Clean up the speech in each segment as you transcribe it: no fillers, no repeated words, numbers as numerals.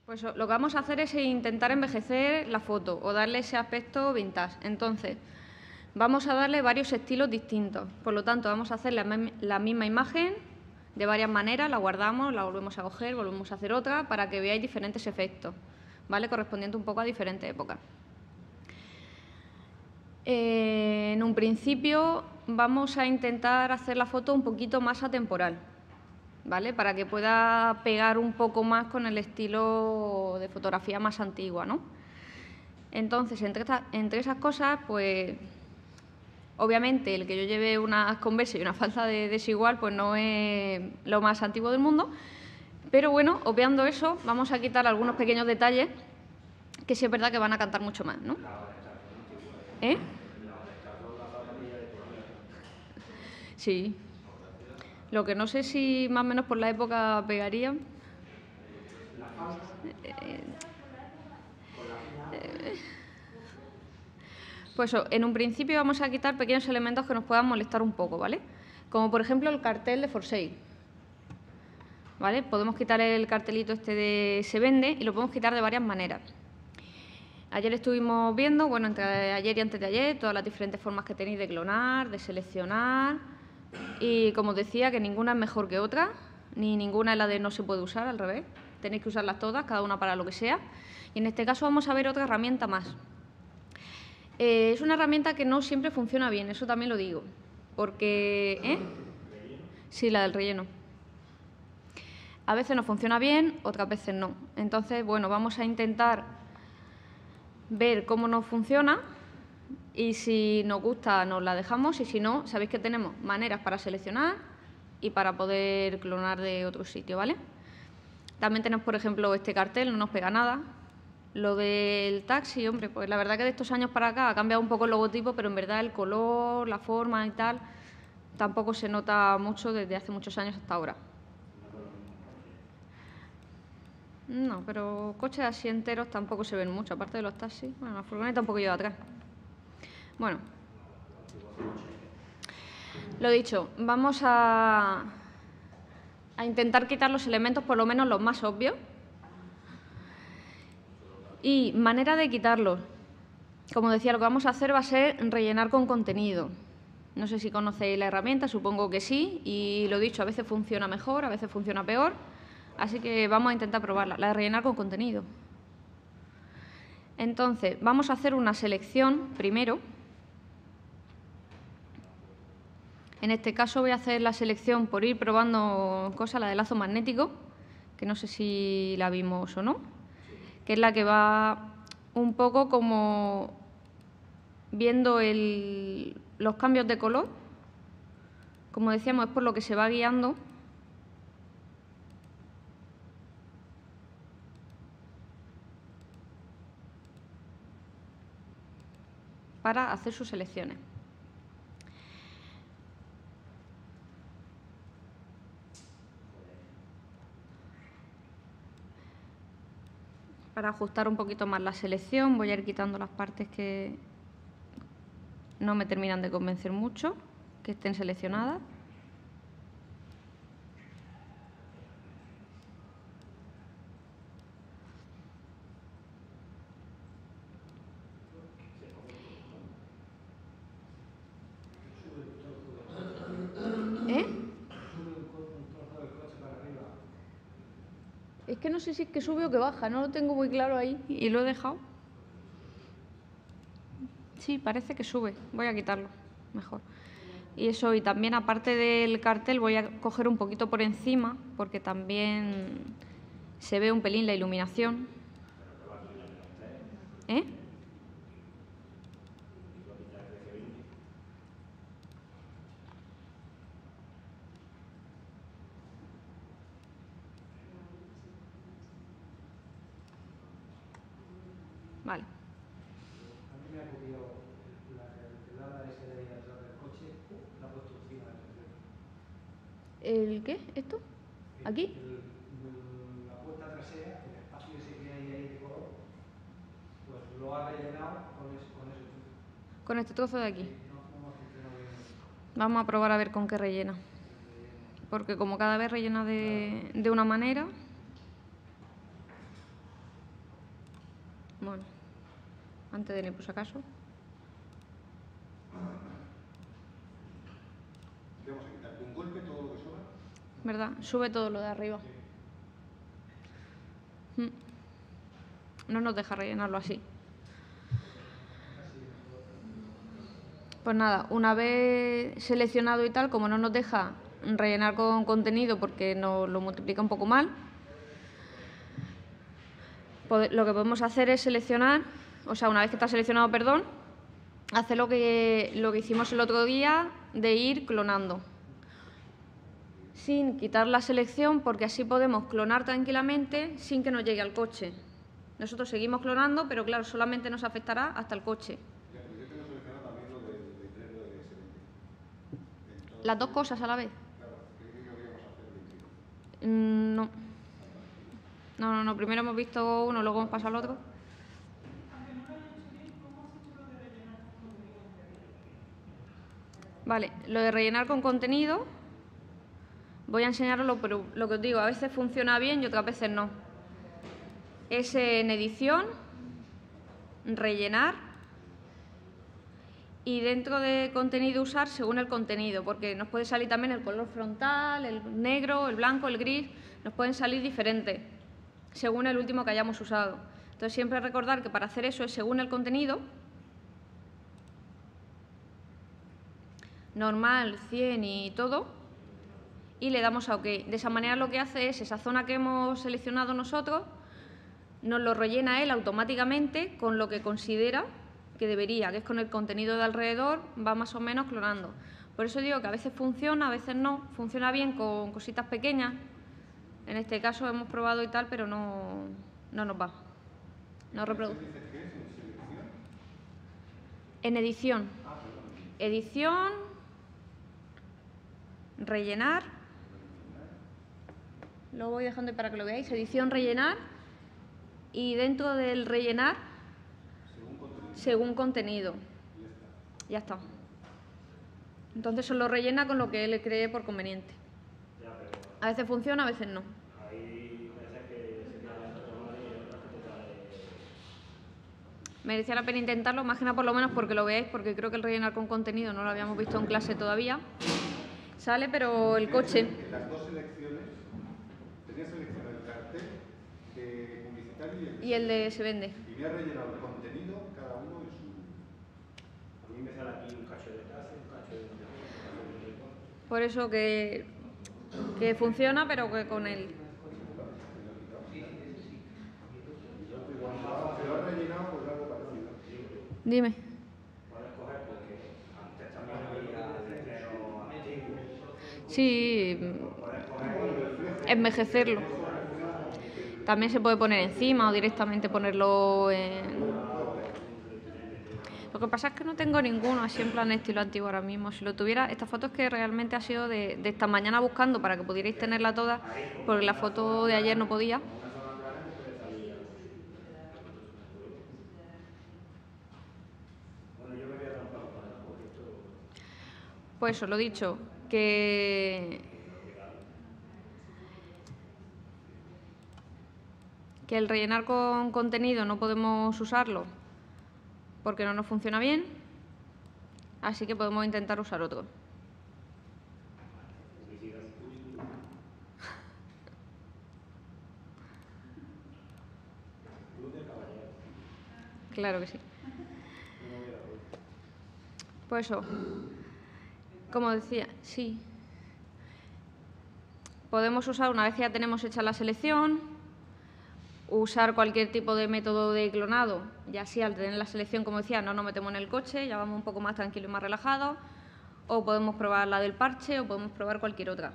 Pues lo que vamos a hacer es intentar envejecer la foto o darle ese aspecto vintage. Entonces, vamos a darle varios estilos distintos. Por lo tanto, vamos a hacer la misma imagen de varias maneras, la guardamos, la volvemos a coger, volvemos a hacer otra para que veáis diferentes efectos, ¿vale? Correspondiente un poco a diferentes épocas. En un principio vamos a intentar hacer la foto un poquito más atemporal, ¿vale? Para que pueda pegar un poco más con el estilo de fotografía más antigua, ¿no? Entonces, entre esas cosas, pues, obviamente, el que yo lleve unas Converse y una falda de desigual, pues no es lo más antiguo del mundo, pero bueno, obviando eso, vamos a quitar algunos pequeños detalles que sí es verdad que van a cantar mucho más, ¿no? ¿Eh? Sí. Lo que no sé si más o menos por la época pegarían. Pues en un principio vamos a quitar pequeños elementos que nos puedan molestar un poco, ¿vale? Como por ejemplo el cartel de For Sale, ¿vale? Podemos quitar el cartelito este de Se Vende y lo podemos quitar de varias maneras. Ayer estuvimos viendo, bueno, entre ayer y antes de ayer, todas las diferentes formas que tenéis de clonar, de seleccionar. Y como os decía, que ninguna es mejor que otra, ni ninguna es la de no se puede usar, al revés. Tenéis que usarlas todas, cada una para lo que sea. Y en este caso vamos a ver otra herramienta más. Es una herramienta que no siempre funciona bien, eso también lo digo. Porque... ¿eh? Sí, la del relleno. A veces no funciona bien, otras veces no. Entonces, bueno, vamos a intentar ver cómo nos funciona y si nos gusta nos la dejamos y si no, sabéis que tenemos maneras para seleccionar y para poder clonar de otro sitio, ¿vale? También tenemos, por ejemplo, este cartel, no nos pega nada. Lo del taxi, hombre, pues la verdad que de estos años para acá ha cambiado un poco el logotipo, pero en verdad el color, la forma y tal, tampoco se nota mucho desde hace muchos años hasta ahora. No, pero coches así enteros tampoco se ven mucho, aparte de los taxis. Bueno, la furgoneta un poco lleva atrás. Bueno, lo dicho, vamos a intentar quitar los elementos, por lo menos los más obvios. Y manera de quitarlos. Como decía, lo que vamos a hacer va a ser rellenar con contenido. No sé si conocéis la herramienta, supongo que sí. Y lo dicho, a veces funciona mejor, a veces funciona peor. Así que vamos a intentar probarla, la de rellenar con contenido. Entonces, vamos a hacer una selección primero. En este caso voy a hacer la selección por ir probando cosas, la de lazo magnético, que no sé si la vimos o no, que es la que va un poco como viendo los cambios de color. Como decíamos, es por lo que se va guiando. Para hacer sus selecciones. Para ajustar un poquito más la selección voy a ir quitando las partes que no me terminan de convencer mucho, que estén seleccionadas. Es que no sé si es que sube o que baja, no lo tengo muy claro ahí y lo he dejado. Sí, parece que sube. Voy a quitarlo, mejor. Y eso, y también aparte del cartel voy a coger un poquito por encima porque también se ve un pelín la iluminación. ¿Eh? Vale. ¿El qué? ¿Esto? ¿Aquí? La puerta trasera, el espacio ese que hay ahí de color, pues lo ha rellenado con ese trozo. Con este trozo de aquí. No funciona bien. Vamos a probar a ver con qué rellena. Porque como cada vez rellena de una manera... Bueno, antes de ir por si acaso. ¿Qué vamos a quitar? ¿Con un golpe todo lo que sobra? ¿Verdad? Sube todo lo de arriba. No nos deja rellenarlo así. Pues nada, una vez seleccionado y tal, como no nos deja rellenar con contenido porque nos lo multiplica un poco mal, lo que podemos hacer es seleccionar, o sea, una vez que está seleccionado, perdón, hacer lo que hicimos el otro día de ir clonando. Sin quitar la selección, porque así podemos clonar tranquilamente sin que nos llegue al coche. Nosotros seguimos clonando, pero claro, solamente nos afectará hasta el coche. Ya, pero yo tengo seleccionado también lo de tenerlo de S20. ¿Las dos cosas a la vez? Claro, ¿qué deberíamos hacer? No. No. Primero hemos visto uno, luego hemos pasado al otro. Vale, lo de rellenar con contenido, voy a enseñaroslo, pero lo que os digo, a veces funciona bien y otras veces no. Es en edición, rellenar y dentro de contenido usar según el contenido, porque nos puede salir también el color frontal, el negro, el blanco, el gris, nos pueden salir diferentes según el último que hayamos usado. Entonces siempre recordar que para hacer eso es según el contenido, normal, 100 y todo, y le damos a OK. De esa manera lo que hace es esa zona que hemos seleccionado nosotros, nos lo rellena él automáticamente con lo que considera que debería, que es con el contenido de alrededor, va más o menos clonando. Por eso digo que a veces funciona, a veces no. Funciona bien con cositas pequeñas. En este caso hemos probado y tal, pero no nos va. No reproduce. En edición. Edición, rellenar. Lo voy dejando para que lo veáis. Edición, rellenar. Y dentro del rellenar, según contenido. Ya está. Entonces solo rellena con lo que él cree por conveniente. A veces funciona, a veces no. Merecía la pena intentarlo, más que nada por lo menos porque lo veáis, porque creo que el rellenar con contenido no lo habíamos visto en clase todavía. Sale, pero el coche... En las dos selecciones, tenía seleccionado el cartel de publicitario y el de se vende. Y me ha rellenado el contenido, cada uno en su... A mí me sale aquí un cacho de clase, un cacho de... Por eso que funciona, pero que con el... Pero ha rellenado por algo parecido. Dime. Puedes coger porque antes también había letrero antiguo. Sí, envejecerlo. También se puede poner encima o directamente ponerlo en... Lo que pasa es que no tengo ninguno así en plan estilo antiguo ahora mismo. Si lo tuviera, esta foto es que realmente ha sido de esta mañana buscando para que pudierais tenerla toda, porque la foto de ayer no podía. Pues eso, lo dicho, que el rellenar con contenido no podemos usarlo porque no nos funciona bien, así que podemos intentar usar otro. Claro que sí. Pues eso, como decía, sí. Podemos usar, una vez que ya tenemos hecha la selección, usar cualquier tipo de método de clonado, ya así al tener la selección, como decía, no nos metemos en el coche, ya vamos un poco más tranquilos y más relajados, o podemos probar la del parche o podemos probar cualquier otra,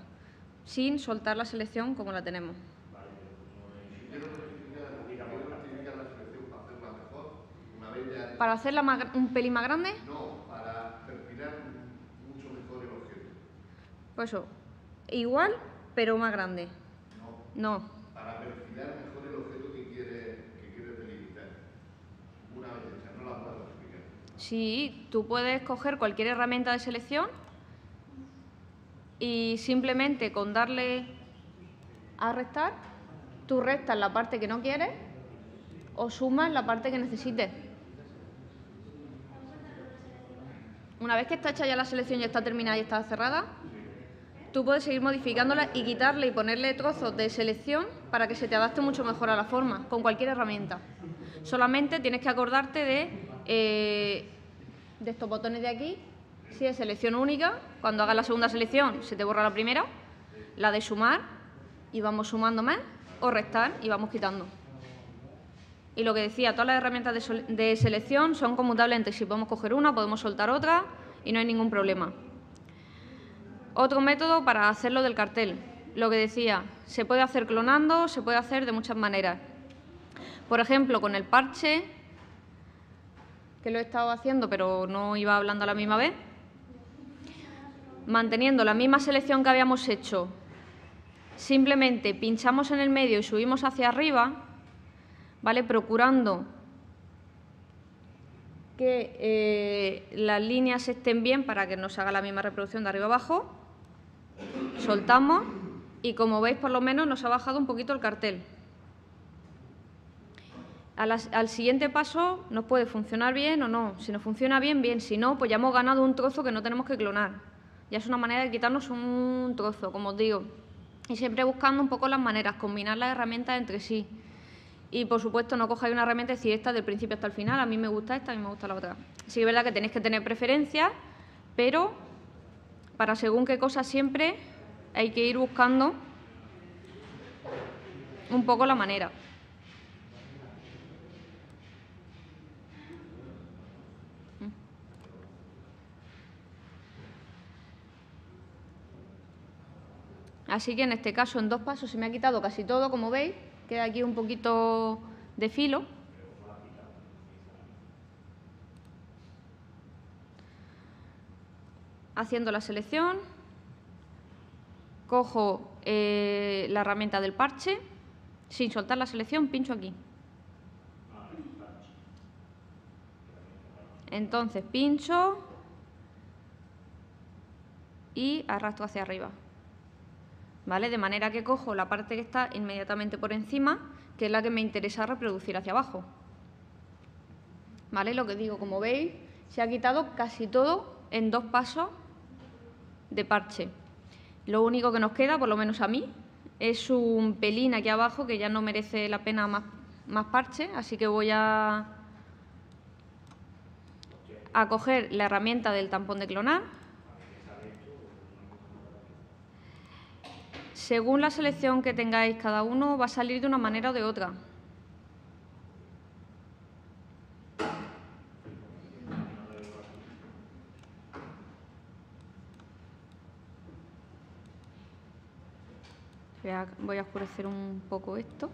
sin soltar la selección como la tenemos. ¿Para hacerla un pelín más grande? No, para perfilar mucho mejor el objeto. Pues eso, igual, pero más grande. No. Para perfilar mejor el objeto que quieres delimitar. Una vez hecha, no la puedo explicar. Sí, tú puedes coger cualquier herramienta de selección y simplemente con darle a restar, tú restas la parte que no quieres o sumas la parte que necesites. Una vez que está hecha ya la selección y está terminada y está cerrada, tú puedes seguir modificándola y quitarle y ponerle trozos de selección para que se te adapte mucho mejor a la forma, con cualquier herramienta. Solamente tienes que acordarte de estos botones de aquí. Si es selección única, cuando hagas la segunda selección se te borra la primera, la de sumar y vamos sumando más, o restar y vamos quitando. Y lo que decía, todas las herramientas de selección son conmutables entre sí. Podemos coger una, podemos soltar otra y no hay ningún problema. Otro método para hacerlo del cartel. Lo que decía, se puede hacer clonando, se puede hacer de muchas maneras. Por ejemplo, con el parche, que lo he estado haciendo pero no iba hablando a la misma vez, manteniendo la misma selección que habíamos hecho, simplemente pinchamos en el medio y subimos hacia arriba, ¿vale? Procurando que las líneas estén bien para que nos haga la misma reproducción de arriba abajo. Soltamos y, como veis, por lo menos nos ha bajado un poquito el cartel. Al siguiente paso nos puede funcionar bien o no. Si nos funciona bien, bien. Si no, pues ya hemos ganado un trozo que no tenemos que clonar. Ya es una manera de quitarnos un trozo, como os digo. Y siempre buscando un poco las maneras, combinar las herramientas entre sí. Y, por supuesto, no cojáis una herramienta y decir esta del principio hasta el final, a mí me gusta esta, a mí me gusta la otra. Sí es verdad que tenéis que tener preferencias, pero para según qué cosa siempre hay que ir buscando un poco la manera. Así que en este caso, en 2 pasos, se me ha quitado casi todo, como veis. Queda aquí un poquito de filo. Haciendo la selección, cojo la herramienta del parche, sin soltar la selección, pincho aquí. Entonces pincho y arrastro hacia arriba. ¿Vale? De manera que cojo la parte que está inmediatamente por encima, que es la que me interesa reproducir hacia abajo. ¿Vale? Lo que digo, como veis, se ha quitado casi todo en 2 pasos de parche. Lo único que nos queda, por lo menos a mí, es un pelín aquí abajo que ya no merece la pena más parche, así que voy a coger la herramienta del tampón de clonar. Según la selección que tengáis cada uno, va a salir de una manera o de otra. Voy a oscurecer un poco esto.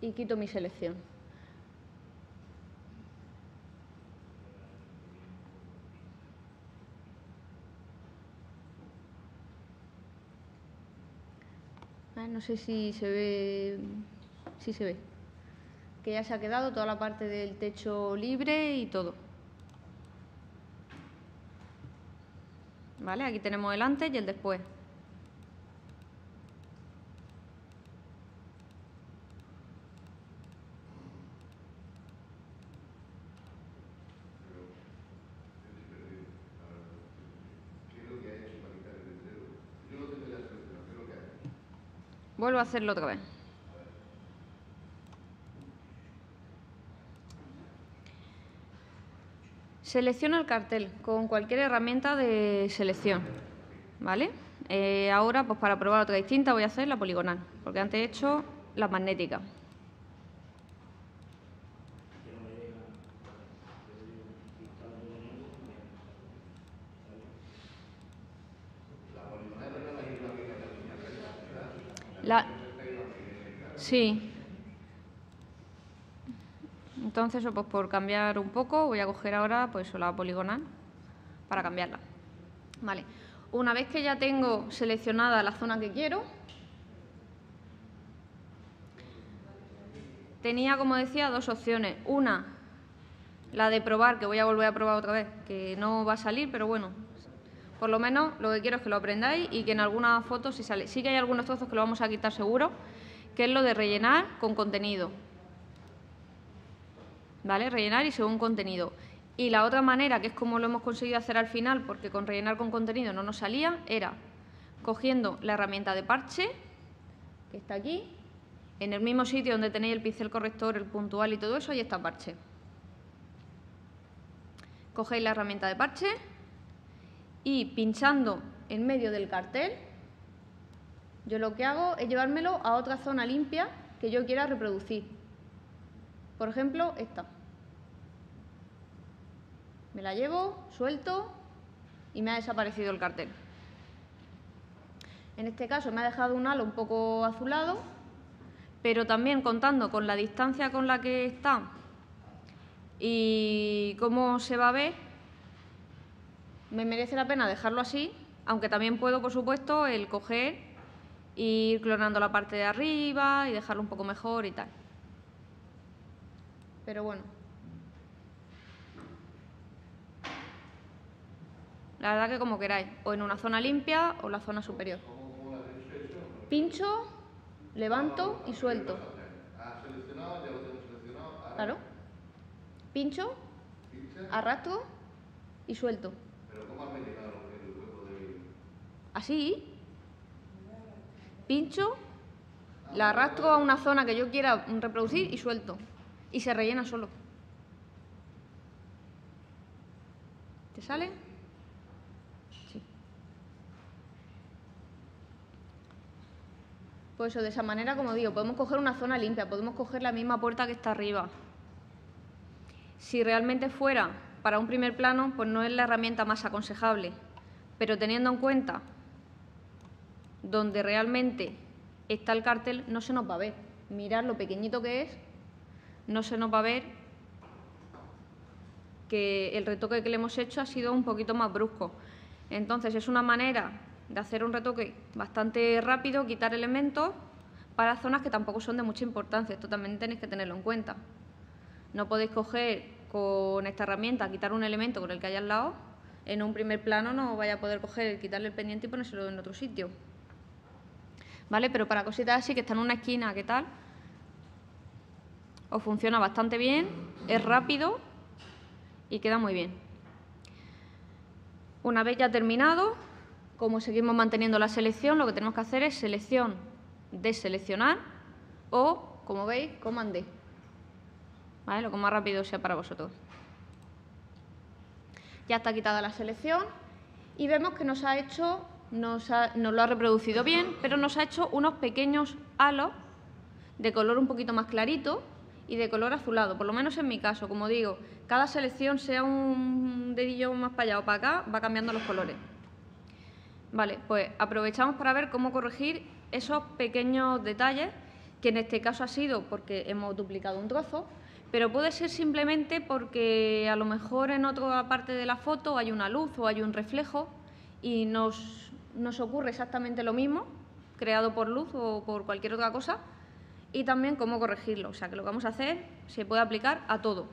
Y quito mi selección. No sé si se ve. Sí se ve. Que ya se ha quedado toda la parte del techo libre y todo. ¿Vale? Aquí tenemos el antes y el después. Vuelvo a hacerlo otra vez. Selecciono el cartel con cualquier herramienta de selección, ¿vale? Ahora, pues para probar otra distinta, voy a hacer la poligonal, porque antes he hecho la magnética. Sí. Entonces, pues por cambiar un poco, voy a coger ahora pues la poligonal para cambiarla. Vale. Una vez que ya tengo seleccionada la zona que quiero, tenía, como decía, 2 opciones. Una, la de probar, que voy a volver a probar otra vez, que no va a salir, pero bueno, por lo menos lo que quiero es que lo aprendáis y que en alguna foto sí sale. Sí que hay algunos trozos que lo vamos a quitar seguro, que es lo de rellenar con contenido. ¿Vale? Rellenar y según contenido. Y la otra manera, que es como lo hemos conseguido hacer al final, porque con rellenar con contenido no nos salía, era cogiendo la herramienta de parche, que está aquí, en el mismo sitio donde tenéis el pincel corrector, el puntual y todo eso, ahí está parche. Cogéis la herramienta de parche y pinchando en medio del cartel, yo lo que hago es llevármelo a otra zona limpia que yo quiera reproducir. Por ejemplo, esta. Me la llevo, suelto y me ha desaparecido el cartel. En este caso me ha dejado un halo un poco azulado, pero también contando con la distancia con la que está y cómo se va a ver, me merece la pena dejarlo así, aunque también puedo, por supuesto, el coger e ir clonando la parte de arriba y dejarlo un poco mejor y tal. Pero bueno, la verdad que como queráis, o en una zona limpia o la zona superior. Pincho, levanto y suelto. ¿Has seleccionado? Ya lo tengo seleccionado. Claro. Pincho, arrastro y suelto. ¿Pero cómo has rellenado el hueco de...? Así. Pincho, la arrastro a una zona que yo quiera reproducir y suelto. Y se rellena solo. ¿Te sale? Sí. Pues eso, de esa manera, como digo, podemos coger una zona limpia, podemos coger la misma puerta que está arriba. Si realmente fuera para un primer plano, pues no es la herramienta más aconsejable. Pero teniendo en cuenta donde realmente está el cartel, no se nos va a ver. Mirad lo pequeñito que es, no se nos va a ver que el retoque que le hemos hecho ha sido un poquito más brusco. Entonces es una manera de hacer un retoque bastante rápido, quitar elementos para zonas que tampoco son de mucha importancia. Esto también tenéis que tenerlo en cuenta. No podéis coger con esta herramienta, quitar un elemento con el que haya al lado, en un primer plano no vaya a poder coger, quitarle el pendiente y ponérselo en otro sitio. ¿Vale? Pero para cositas así que están en una esquina, ¿qué tal? Os funciona bastante bien, es rápido y queda muy bien. Una vez ya terminado, como seguimos manteniendo la selección, lo que tenemos que hacer es selección, deseleccionar o, como veis, Command D. ¿Vale? Lo que más rápido sea para vosotros. Ya está quitada la selección y vemos que nos lo ha reproducido bien, pero nos ha hecho unos pequeños halos de color un poquito más clarito y de color azulado, por lo menos en mi caso. Como digo, cada selección, sea un dedillo más para allá o para acá, va cambiando los colores. Vale, pues aprovechamos para ver cómo corregir esos pequeños detalles, que en este caso ha sido porque hemos duplicado un trozo, pero puede ser simplemente porque a lo mejor en otra parte de la foto hay una luz o hay un reflejo y nos ocurre exactamente lo mismo, creado por luz o por cualquier otra cosa, y también cómo corregirlo. O sea, que lo que vamos a hacer se puede aplicar a todo.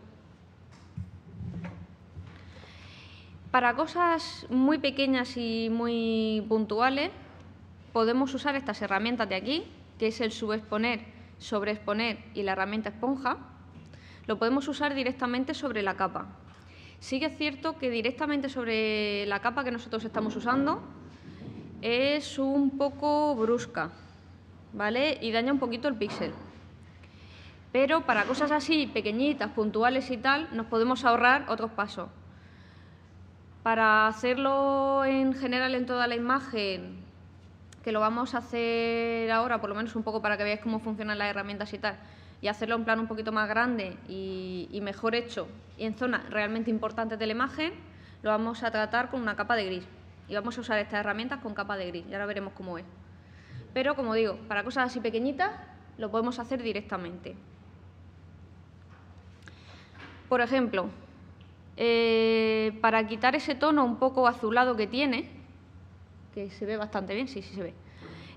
Para cosas muy pequeñas y muy puntuales podemos usar estas herramientas de aquí, que es el subexponer, sobreexponer y la herramienta esponja. Lo podemos usar directamente sobre la capa. Sí que es cierto que directamente sobre la capa que nosotros estamos usando es un poco brusca, ¿vale? Y daña un poquito el píxel. Pero para cosas así pequeñitas, puntuales y tal, nos podemos ahorrar otros pasos. Para hacerlo en general en toda la imagen, que lo vamos a hacer ahora, por lo menos un poco para que veáis cómo funcionan las herramientas y tal, y hacerlo en plan un poquito más grande y mejor hecho, y en zonas realmente importantes de la imagen, lo vamos a tratar con una capa de gris. Y vamos a usar estas herramientas con capa de gris, y ahora veremos cómo es. Pero, como digo, para cosas así pequeñitas, lo podemos hacer directamente. Por ejemplo, para quitar ese tono un poco azulado que tiene, que se ve bastante bien, sí se ve,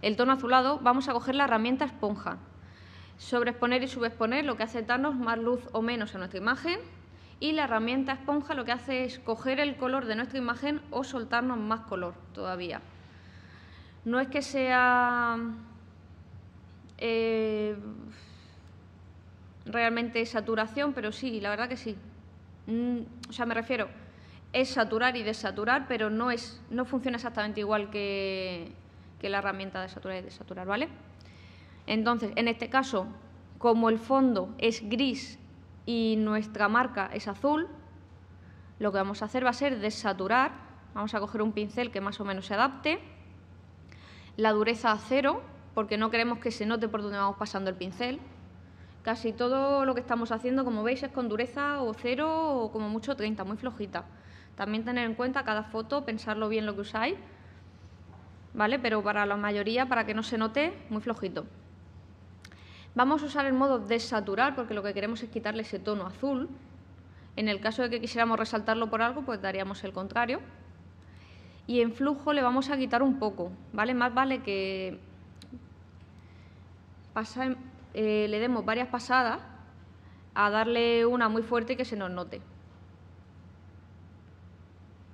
el tono azulado, vamos a coger la herramienta esponja. Sobreexponer y subexponer lo que hace es darnos más luz o menos a nuestra imagen Y la herramienta esponja lo que hace es coger el color de nuestra imagen o soltarnos más color todavía. No es que sea realmente saturación, pero sí, la verdad que sí. O sea, me refiero, es saturar y desaturar, pero no funciona exactamente igual que la herramienta de saturar y desaturar, ¿vale? Entonces, en este caso, como el fondo es gris y nuestra marca es azul, lo que vamos a hacer va a ser desaturar. Vamos a coger un pincel que más o menos se adapte. La dureza a 0, porque no queremos que se note por donde vamos pasando el pincel. Casi todo lo que estamos haciendo, como veis, es con dureza o 0 o como mucho 30, muy flojita. También tener en cuenta cada foto, pensarlo bien lo que usáis, ¿vale? Pero para la mayoría, para que no se note, muy flojito. Vamos a usar el modo desaturar porque lo que queremos es quitarle ese tono azul. En el caso de que quisiéramos resaltarlo por algo, pues daríamos el contrario. Y en flujo le vamos a quitar un poco, ¿vale? Más vale que le demos varias pasadas a darle una muy fuerte y que se nos note.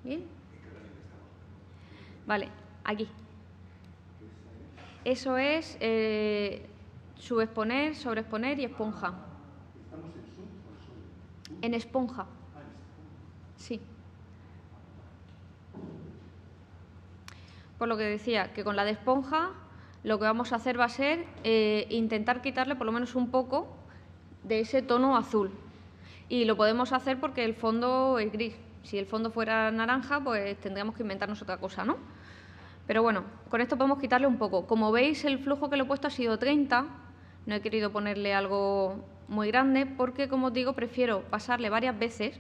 ¿Bien? Vale, aquí. Eso es subexponer, sobreexponer y esponja. ¿Estamos en sub o en sobre? En esponja. Sí. Por lo que decía, que con la de esponja lo que vamos a hacer va a ser intentar quitarle por lo menos un poco de ese tono azul. Y lo podemos hacer porque el fondo es gris. Si el fondo fuera naranja, pues tendríamos que inventarnos otra cosa, ¿no? Pero bueno, con esto podemos quitarle un poco. Como veis, el flujo que le he puesto ha sido 30. No he querido ponerle algo muy grande porque, como os digo, prefiero pasarle varias veces.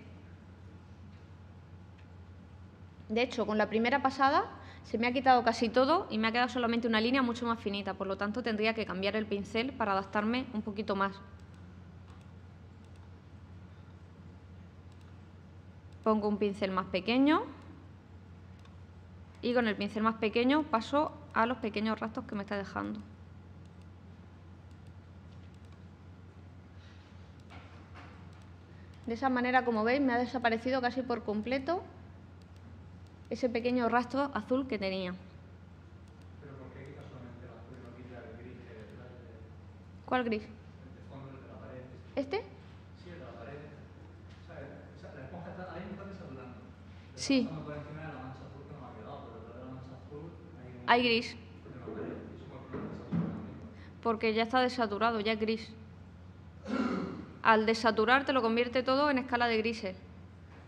De hecho, con la primera pasada se me ha quitado casi todo y me ha quedado solamente una línea mucho más finita. Por lo tanto, tendría que cambiar el pincel para adaptarme un poquito más. Pongo un pincel más pequeño y con el pincel más pequeño paso a los pequeños rastros que me está dejando. De esa manera, como veis, me ha desaparecido casi por completo ese pequeño rastro azul que tenía. ¿Pero por qué quita solamente el azul y no quita el gris que hay detrás ¿Cuál gris? del fondo de la pared? ¿Este? Sí, el de la pared. O sea, la esponja está, ahí me está desaturando. Sí. Pasando por encima de la mancha azul que no me ha quedado, pero detrás de la mancha azul Hay gris. en la pared. ¿Y eso por qué no desatura? Porque ya está desaturado, ya es gris. Al desaturar te lo convierte todo en escala de grises.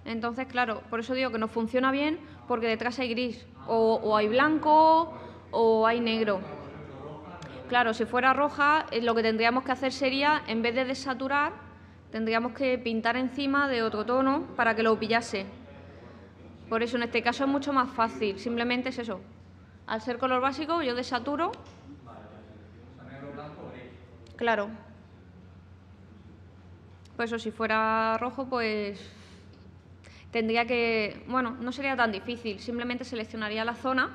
Entonces, claro, por eso digo que no funciona bien, porque detrás hay gris, o hay blanco, o hay negro. Claro, si fuera roja, lo que tendríamos que hacer sería, en vez de desaturar, tendríamos que pintar encima de otro tono para que lo pillase. Por eso, en este caso es mucho más fácil, simplemente es eso. Al ser color básico, yo desaturo. Claro. Pues eso, si fuera rojo, pues tendría que... Bueno, no sería tan difícil, simplemente seleccionaría la zona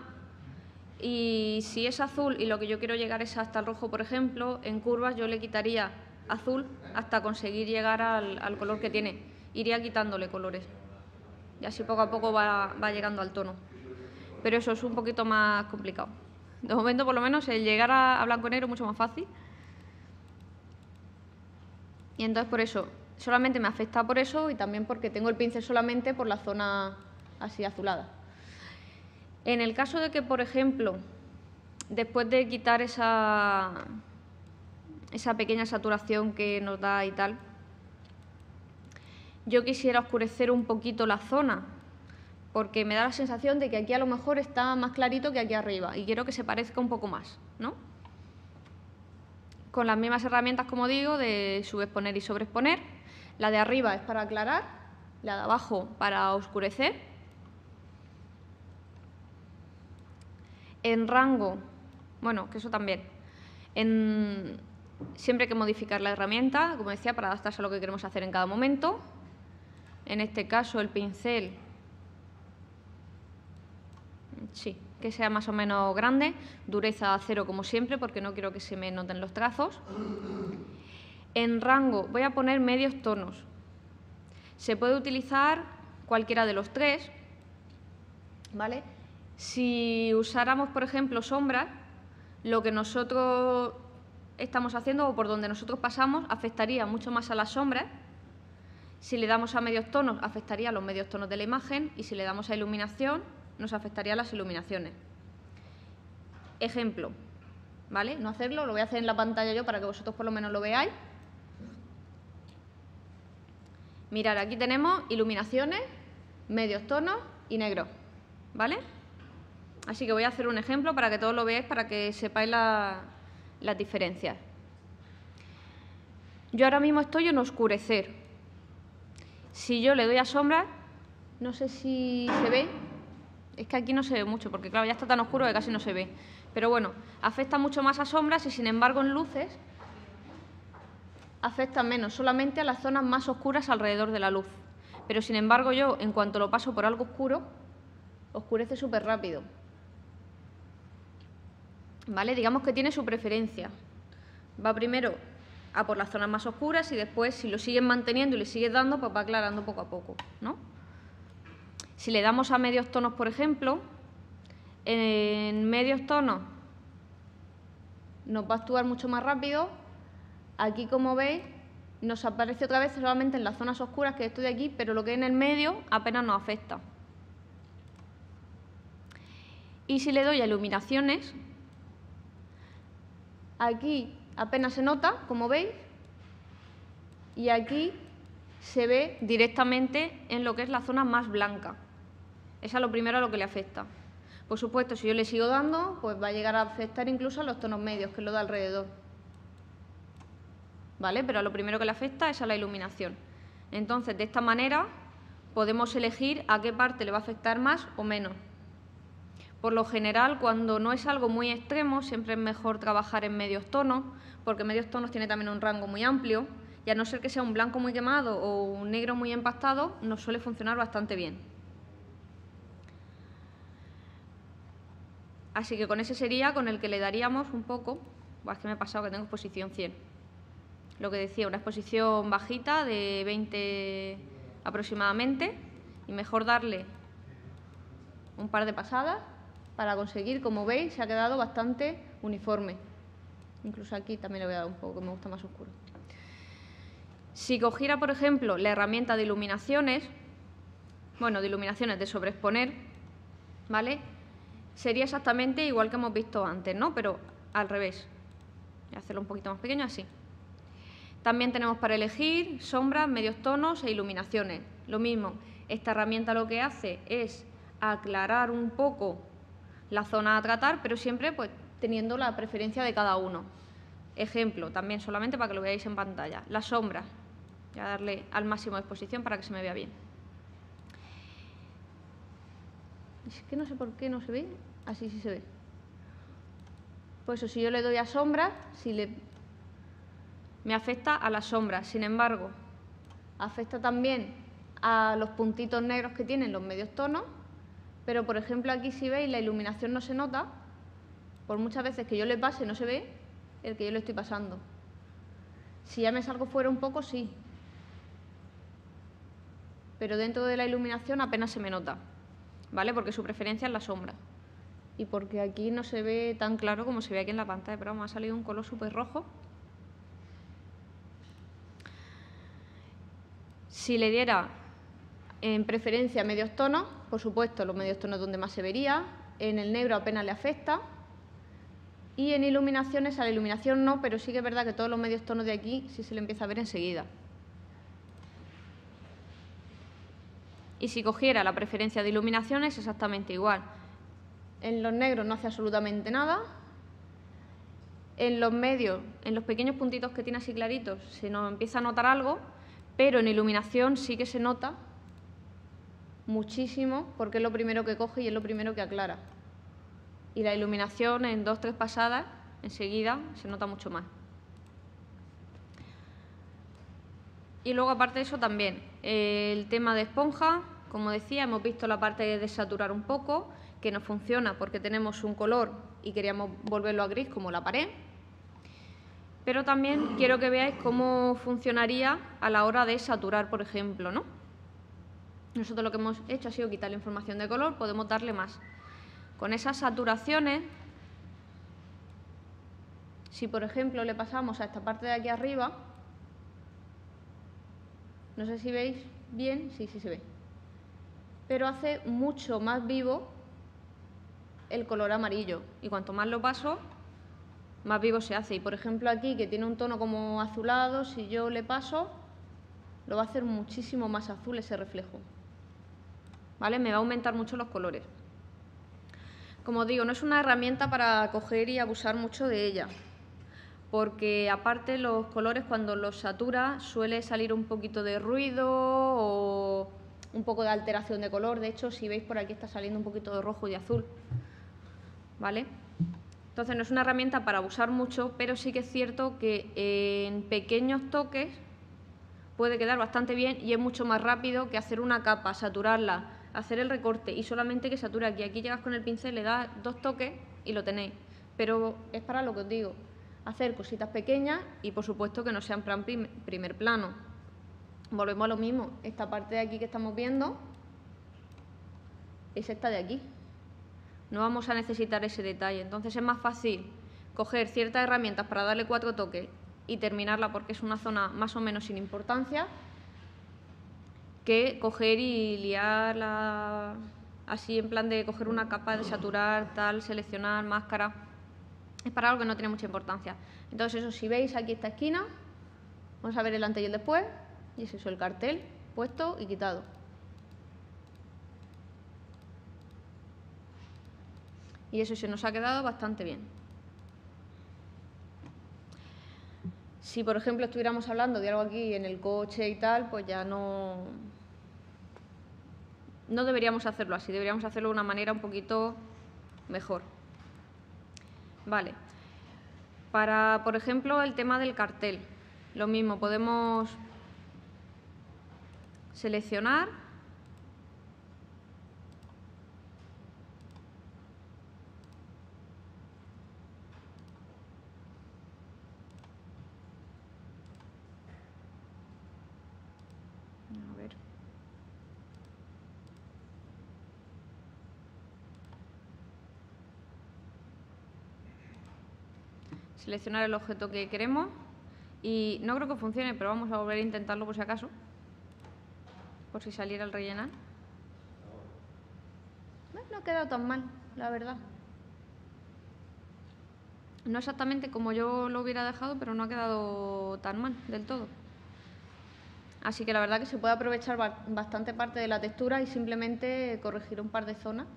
y si es azul y lo que yo quiero llegar es hasta el rojo, por ejemplo, en curvas yo le quitaría azul hasta conseguir llegar al color que tiene. Iría quitándole colores y así poco a poco va llegando al tono. Pero eso es un poquito más complicado. De momento, por lo menos, el llegar a blanco y negro es mucho más fácil. Y entonces por eso, solamente me afecta por eso y también porque tengo el pincel solamente por la zona así azulada. En el caso de que, por ejemplo, después de quitar esa pequeña saturación que nos da y tal, yo quisiera oscurecer un poquito la zona, porque me da la sensación de que aquí a lo mejor está más clarito que aquí arriba y quiero que se parezca un poco más, ¿no? Con las mismas herramientas, como digo, de subexponer y sobreexponer. La de arriba es para aclarar, la de abajo para oscurecer. En rango, bueno, que eso también. Siempre hay que modificar la herramienta, como decía, para adaptarse a lo que queremos hacer en cada momento. En este caso, el pincel, sí, que sea más o menos grande, dureza a 0 como siempre, porque no quiero que se me noten los trazos. En rango voy a poner medios tonos. Se puede utilizar cualquiera de los tres, ¿vale? Si usáramos, por ejemplo, sombras, lo que nosotros estamos haciendo o por donde nosotros pasamos afectaría mucho más a las sombras. Si le damos a medios tonos, afectaría a los medios tonos de la imagen, y si le damos a iluminación, nos afectaría a las iluminaciones. Ejemplo, ¿vale? No hacerlo, lo voy a hacer en la pantalla yo para que vosotros por lo menos lo veáis. Mirad, aquí tenemos iluminaciones, medios tonos y negros, ¿vale? Así que voy a hacer un ejemplo para que todos lo veáis, para que sepáis las diferencias. Yo ahora mismo estoy en oscurecer. Si yo le doy a sombras, no sé si se ve, es que aquí no se ve mucho, porque claro, ya está tan oscuro que casi no se ve. Pero bueno, afecta mucho más a sombras y sin embargo en luces afecta menos, solamente a las zonas más oscuras alrededor de la luz. Pero sin embargo yo, en cuanto lo paso por algo oscuro, oscurece súper rápido. ¿Vale? Digamos que tiene su preferencia. Va primero a por las zonas más oscuras y después, si lo sigues manteniendo y le sigues dando, pues va aclarando poco a poco, ¿no? Si le damos a medios tonos, por ejemplo, en medios tonos nos va a actuar mucho más rápido. Aquí, como veis, nos aparece otra vez solamente en las zonas oscuras, que esto de aquí, pero lo que es en el medio apenas nos afecta. Y si le doy a iluminaciones, aquí apenas se nota, como veis, y aquí se ve directamente en lo que es la zona más blanca. Esa es lo primero a lo que le afecta. Por supuesto, si yo le sigo dando, pues va a llegar a afectar incluso a los tonos medios, que es lo de alrededor. ¿Vale? Pero a lo primero que le afecta es a la iluminación. Entonces, de esta manera, podemos elegir a qué parte le va a afectar más o menos. Por lo general, cuando no es algo muy extremo, siempre es mejor trabajar en medios tonos, porque medios tonos tiene también un rango muy amplio, y a no ser que sea un blanco muy quemado o un negro muy empastado, nos suele funcionar bastante bien. Así que con ese sería con el que le daríamos un poco, es que me he pasado que tengo exposición 100. Lo que decía, una exposición bajita de 20 aproximadamente, y mejor darle un par de pasadas para conseguir, como veis, se ha quedado bastante uniforme. Incluso aquí también le voy a dar un poco, que me gusta más oscuro. Si cogiera, por ejemplo, la herramienta de iluminaciones, de sobreexponer, ¿vale? Sería exactamente igual que hemos visto antes, ¿no? Pero al revés. Voy a hacerlo un poquito más pequeño, así. También tenemos para elegir sombras, medios tonos e iluminaciones. Lo mismo, esta herramienta lo que hace es aclarar un poco la zona a tratar, pero siempre pues teniendo la preferencia de cada uno. Ejemplo, también solamente para que lo veáis en pantalla. Las sombras. Voy a darle al máximo de exposición para que se me vea bien. Es que no sé por qué no se ve. Así sí se ve. Pues eso, si yo le doy a sombras, me afecta a las sombras. Sin embargo, afecta también a los puntitos negros que tienen los medios tonos. Pero, por ejemplo, aquí si veis, la iluminación no se nota. Por muchas veces que yo le pase, no se ve el que yo le estoy pasando. Si ya me salgo fuera un poco, sí. Pero dentro de la iluminación apenas se me nota, ¿vale? Porque su preferencia es la sombra. Y porque aquí no se ve tan claro como se ve aquí en la pantalla. Pero me ha salido un color súper rojo. Si le diera en preferencia medios tonos, por supuesto, los medios tonos donde más se vería. En el negro apenas le afecta. Y en iluminaciones, a la iluminación no, pero sí que es verdad que todos los medios tonos de aquí sí se le empieza a ver enseguida. Y si cogiera la preferencia de iluminaciones, exactamente igual. En los negros no hace absolutamente nada. En los medios, en los pequeños puntitos que tiene así claritos, se nos empieza a notar algo, pero en iluminación sí que se nota muchísimo, porque es lo primero que coge y es lo primero que aclara. Y la iluminación en 2 o 3 pasadas, enseguida, se nota mucho más. Y luego, aparte de eso, también el tema de esponja, como decía, hemos visto la parte de desaturar un poco, que no funciona porque tenemos un color y queríamos volverlo a gris como la pared. Pero también quiero que veáis cómo funcionaría a la hora de saturar, por ejemplo, ¿no? Nosotros lo que hemos hecho ha sido quitar la información de color, podemos darle más. Con esas saturaciones, si por ejemplo le pasamos a esta parte de aquí arriba, no sé si veis bien, sí se ve, pero hace mucho más vivo el color amarillo y cuanto más lo paso, más vivo se hace. Y por ejemplo aquí, que tiene un tono como azulado, si yo le paso, lo va a hacer muchísimo más azul ese reflejo. ¿Vale? Me va a aumentar mucho los colores. Como os digo, no es una herramienta para coger y abusar mucho de ella, porque aparte los colores cuando los satura suele salir un poquito de ruido o un poco de alteración de color. De hecho, si veis por aquí está saliendo un poquito de rojo y de azul. ¿Vale? Entonces no es una herramienta para abusar mucho, pero sí que es cierto que en pequeños toques puede quedar bastante bien y es mucho más rápido que hacer una capa, saturarla, hacer el recorte y solamente que sature aquí. Aquí llegas con el pincel, le das 2 toques y lo tenéis. Pero es para lo que os digo, hacer cositas pequeñas y por supuesto que no sean plan primer plano. Volvemos a lo mismo, esta parte de aquí que estamos viendo es esta de aquí. No vamos a necesitar ese detalle, entonces es más fácil coger ciertas herramientas para darle 4 toques y terminarla porque es una zona más o menos sin importancia, que coger y liarla así en plan de coger una capa, de saturar, tal, seleccionar, máscara. Es para algo que no tiene mucha importancia. Entonces eso, si veis aquí esta esquina, vamos a ver el antes y el después, y es eso, el cartel puesto y quitado. Y eso se nos ha quedado bastante bien. Si, por ejemplo, estuviéramos hablando de algo aquí en el coche y tal, pues ya no deberíamos hacerlo así, deberíamos hacerlo de una manera un poquito mejor. Vale. Para, por ejemplo, el tema del cartel, lo mismo, podemos seleccionar . A ver. Seleccionar el objeto que queremos y no creo que funcione, pero vamos a volver a intentarlo por si acaso, por si saliera el rellenar. No ha quedado tan mal, la verdad. No exactamente como yo lo hubiera dejado, pero no ha quedado tan mal del todo. Así que la verdad que se puede aprovechar bastante parte de la textura y simplemente corregir un par de zonas.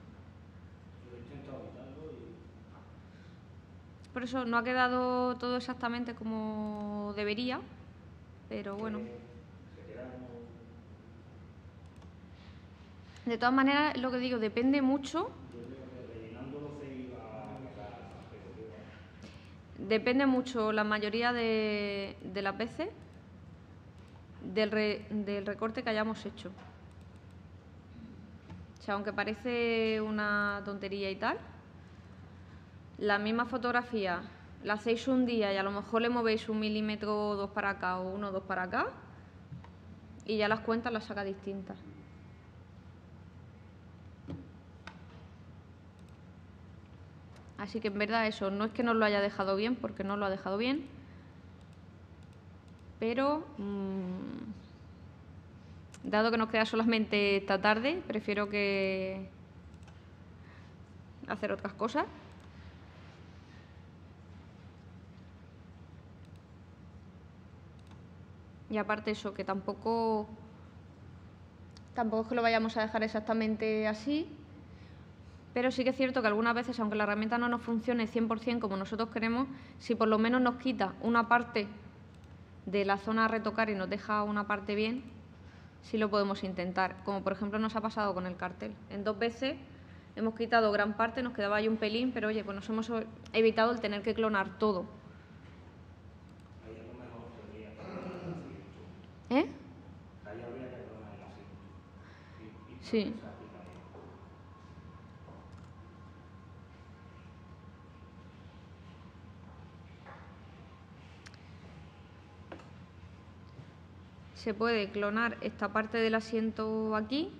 Por eso no ha quedado todo exactamente como debería, pero bueno. De todas maneras, lo que digo, depende mucho. Depende mucho, la mayoría de las veces, del recorte que hayamos hecho. O sea, aunque parece una tontería y tal, la misma fotografía la hacéis un día y a lo mejor le movéis 1 milímetro o 2 para acá o 1 o 2 para acá y ya las cuentas las saca distintas. Así que en verdad eso, no es que no lo haya dejado bien, porque no lo ha dejado bien, pero dado que nos queda solamente esta tarde, prefiero que hacer otras cosas. Y aparte eso, que tampoco es que lo vayamos a dejar exactamente así, pero sí que es cierto que algunas veces, aunque la herramienta no nos funcione 100% como nosotros queremos, si por lo menos nos quita una parte de la zona a retocar y nos deja una parte bien, sí lo podemos intentar. Como por ejemplo nos ha pasado con el cartel. En 2 veces hemos quitado gran parte, nos quedaba ahí un pelín, pero oye, pues nos hemos evitado el tener que clonar todo. ¿Eh? Sí. Se puede clonar esta parte del asiento aquí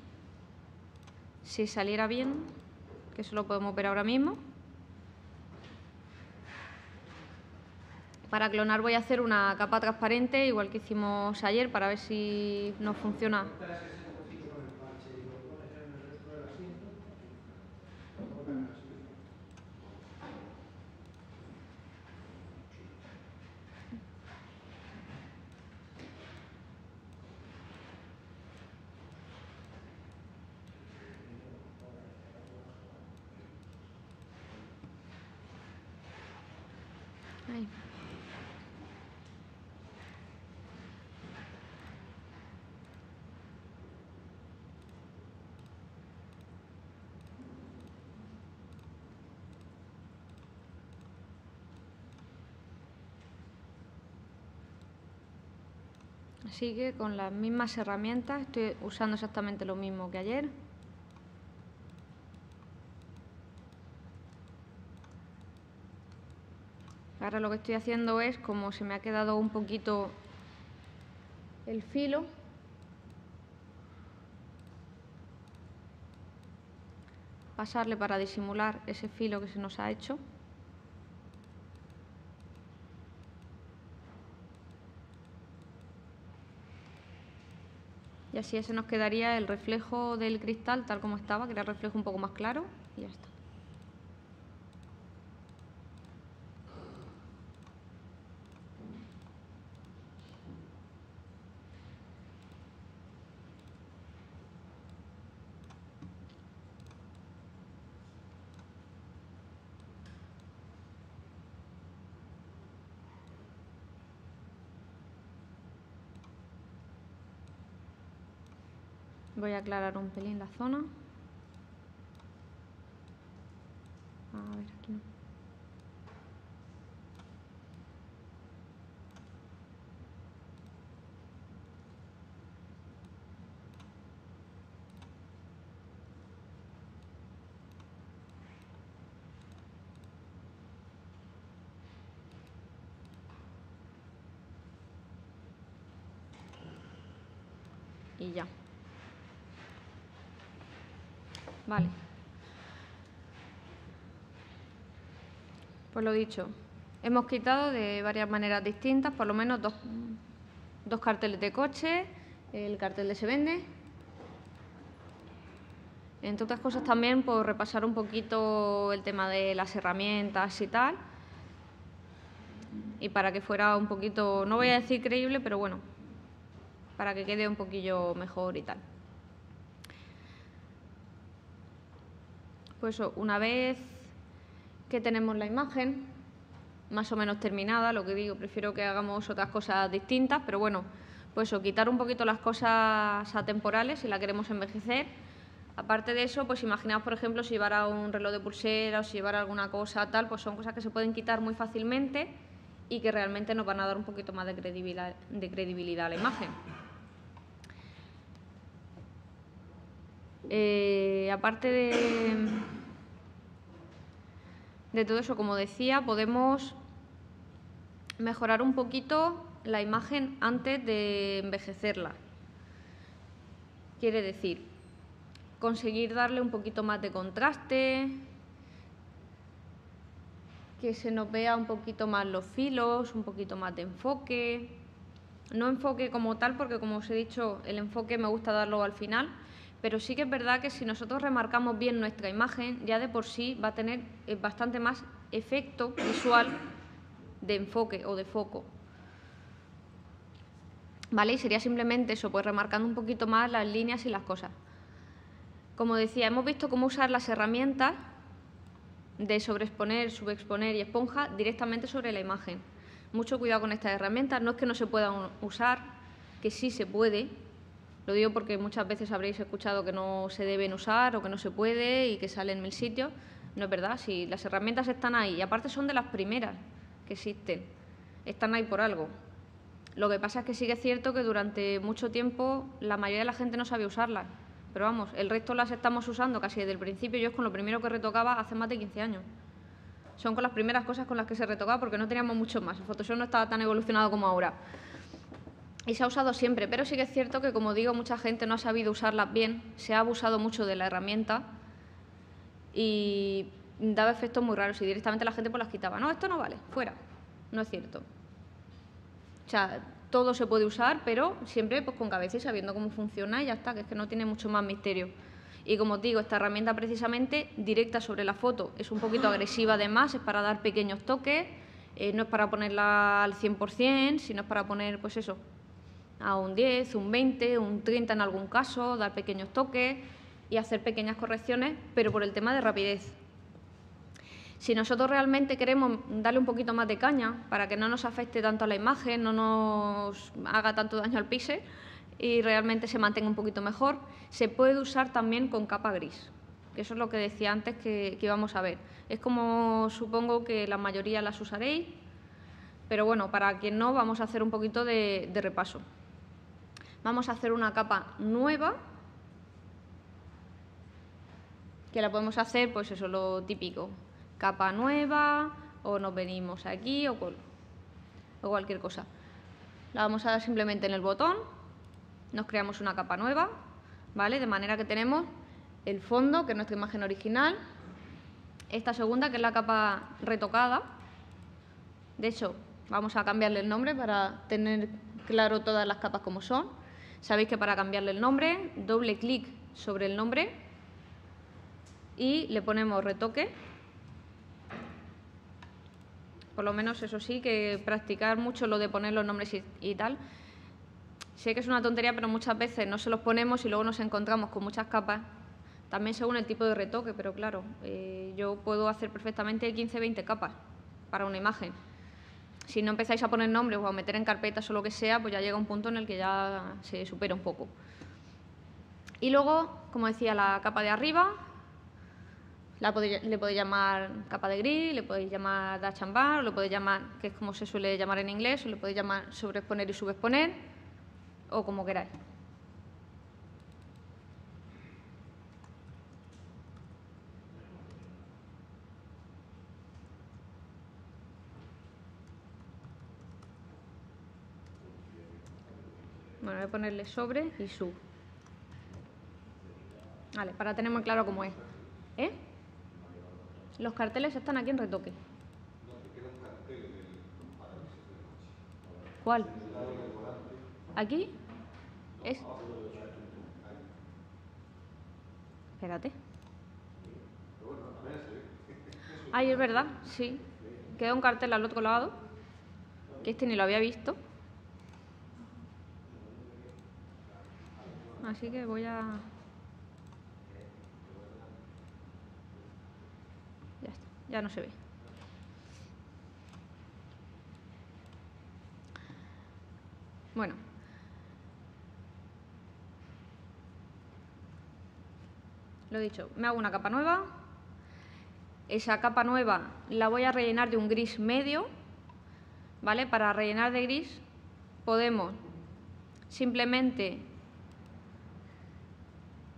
si saliera bien, que eso lo podemos ver ahora mismo. Para clonar voy a hacer una capa transparente, igual que hicimos ayer, para ver si nos funciona. Ahí. Así que con las mismas herramientas estoy usando exactamente lo mismo que ayer. Ahora lo que estoy haciendo es, como se me ha quedado un poquito el filo, pasarle para disimular ese filo que se nos ha hecho. Y así se nos quedaría el reflejo del cristal tal como estaba, que era el reflejo un poco más claro, y ya está. Voy a aclarar un pelín la zona. A ver, aquí no. Y ya. Vale. Pues lo dicho, hemos quitado de varias maneras distintas, por lo menos dos carteles de coche, el cartel de Se Vende. Entre otras cosas también por repasar un poquito el tema de las herramientas y tal. Y para que fuera un poquito, no voy a decir creíble, pero bueno, para que quede un poquillo mejor y tal. Pues eso, una vez que tenemos la imagen más o menos terminada, lo que digo, prefiero que hagamos otras cosas distintas, pero bueno, pues eso, quitar un poquito las cosas atemporales si la queremos envejecer. Aparte de eso, pues imaginaos, por ejemplo, si llevara un reloj de pulsera o si llevara alguna cosa tal, pues son cosas que se pueden quitar muy fácilmente y que realmente nos van a dar un poquito más de credibilidad a la imagen. Aparte de todo eso, como decía, podemos mejorar un poquito la imagen antes de envejecerla. Quiere decir, conseguir darle un poquito más de contraste, que se nos vea un poquito más los filos, un poquito más de enfoque. No enfoque como tal, porque como os he dicho, el enfoque me gusta darlo al final, pero sí que es verdad que si nosotros remarcamos bien nuestra imagen, ya de por sí va a tener bastante más efecto visual de enfoque o de foco. ¿Vale? Y sería simplemente eso, pues remarcando un poquito más las líneas y las cosas. Como decía, hemos visto cómo usar las herramientas de sobreexponer, subexponer y esponja directamente sobre la imagen. Mucho cuidado con estas herramientas, no es que no se puedan usar, que sí se puede. Lo digo porque muchas veces habréis escuchado que no se deben usar o que no se puede y que sale en 1000 sitios. No es verdad, si las herramientas están ahí y aparte son de las primeras que existen, están ahí por algo. Lo que pasa es que sí que es cierto que durante mucho tiempo la mayoría de la gente no sabía usarlas. Pero vamos, el resto las estamos usando casi desde el principio. Yo es con lo primero que retocaba hace más de 15 años. Son con las primeras cosas con las que se retocaba porque no teníamos mucho más. El Photoshop no estaba tan evolucionado como ahora. y se ha usado siempre, pero sí que es cierto que, como digo, mucha gente no ha sabido usarlas bien, se ha abusado mucho de la herramienta y daba efectos muy raros y directamente la gente pues las quitaba. No, esto no vale, fuera. No es cierto. O sea, todo se puede usar, pero siempre pues con cabeza y sabiendo cómo funciona y ya está, que es que no tiene mucho más misterio. Y como os digo, esta herramienta precisamente directa sobre la foto es un poquito agresiva además, es para dar pequeños toques, no es para ponerla al 100%, sino es para poner pues eso, a un 10, un 20, un 30 en algún caso, dar pequeños toques y hacer pequeñas correcciones, pero por el tema de rapidez. Si nosotros realmente queremos darle un poquito más de caña para que no nos afecte tanto a la imagen, no nos haga tanto daño al píxel y realmente se mantenga un poquito mejor, se puede usar también con capa gris, que eso es lo que decía antes que íbamos a ver. Es como supongo que la mayoría las usaréis, pero bueno, para quien no, vamos a hacer un poquito de repaso. Vamos a hacer una capa nueva, que la podemos hacer, pues eso, lo típico. Capa nueva, o nos venimos aquí, o cualquier cosa. La vamos a dar simplemente en el botón, nos creamos una capa nueva, ¿vale? De manera que tenemos el fondo, que es nuestra imagen original, esta segunda, que es la capa retocada. De hecho, vamos a cambiarle el nombre para tener claro todas las capas como son. Sabéis que para cambiarle el nombre, doble clic sobre el nombre y le ponemos retoque. Por lo menos eso sí, que practicar mucho lo de poner los nombres y tal. Sé que es una tontería, pero muchas veces no se los ponemos y luego nos encontramos con muchas capas, también según el tipo de retoque, pero claro, yo puedo hacer perfectamente 15-20 capas para una imagen. Si no empezáis a poner nombres o a meter en carpetas o lo que sea, pues ya llega un punto en el que ya se supera un poco. Y luego, como decía, la capa de arriba, le podéis llamar capa de gris, le podéis llamar dash and bar, o le podéis llamar, que es como se suele llamar en inglés, o le podéis llamar sobreexponer y subexponer, o como queráis. Bueno, voy a ponerle sobre y sub. Vale, para tener muy claro cómo es. Los carteles están aquí en retoque. ¿Cuál? ¿Aquí? Es... Espérate. Ay, es verdad, sí. Queda un cartel al otro lado, que este ni lo había visto. Así que voy a... Ya está, ya no se ve. Bueno. Lo dicho, me hago una capa nueva. Esa capa nueva la voy a rellenar de un gris medio, ¿vale? Para rellenar de gris podemos simplemente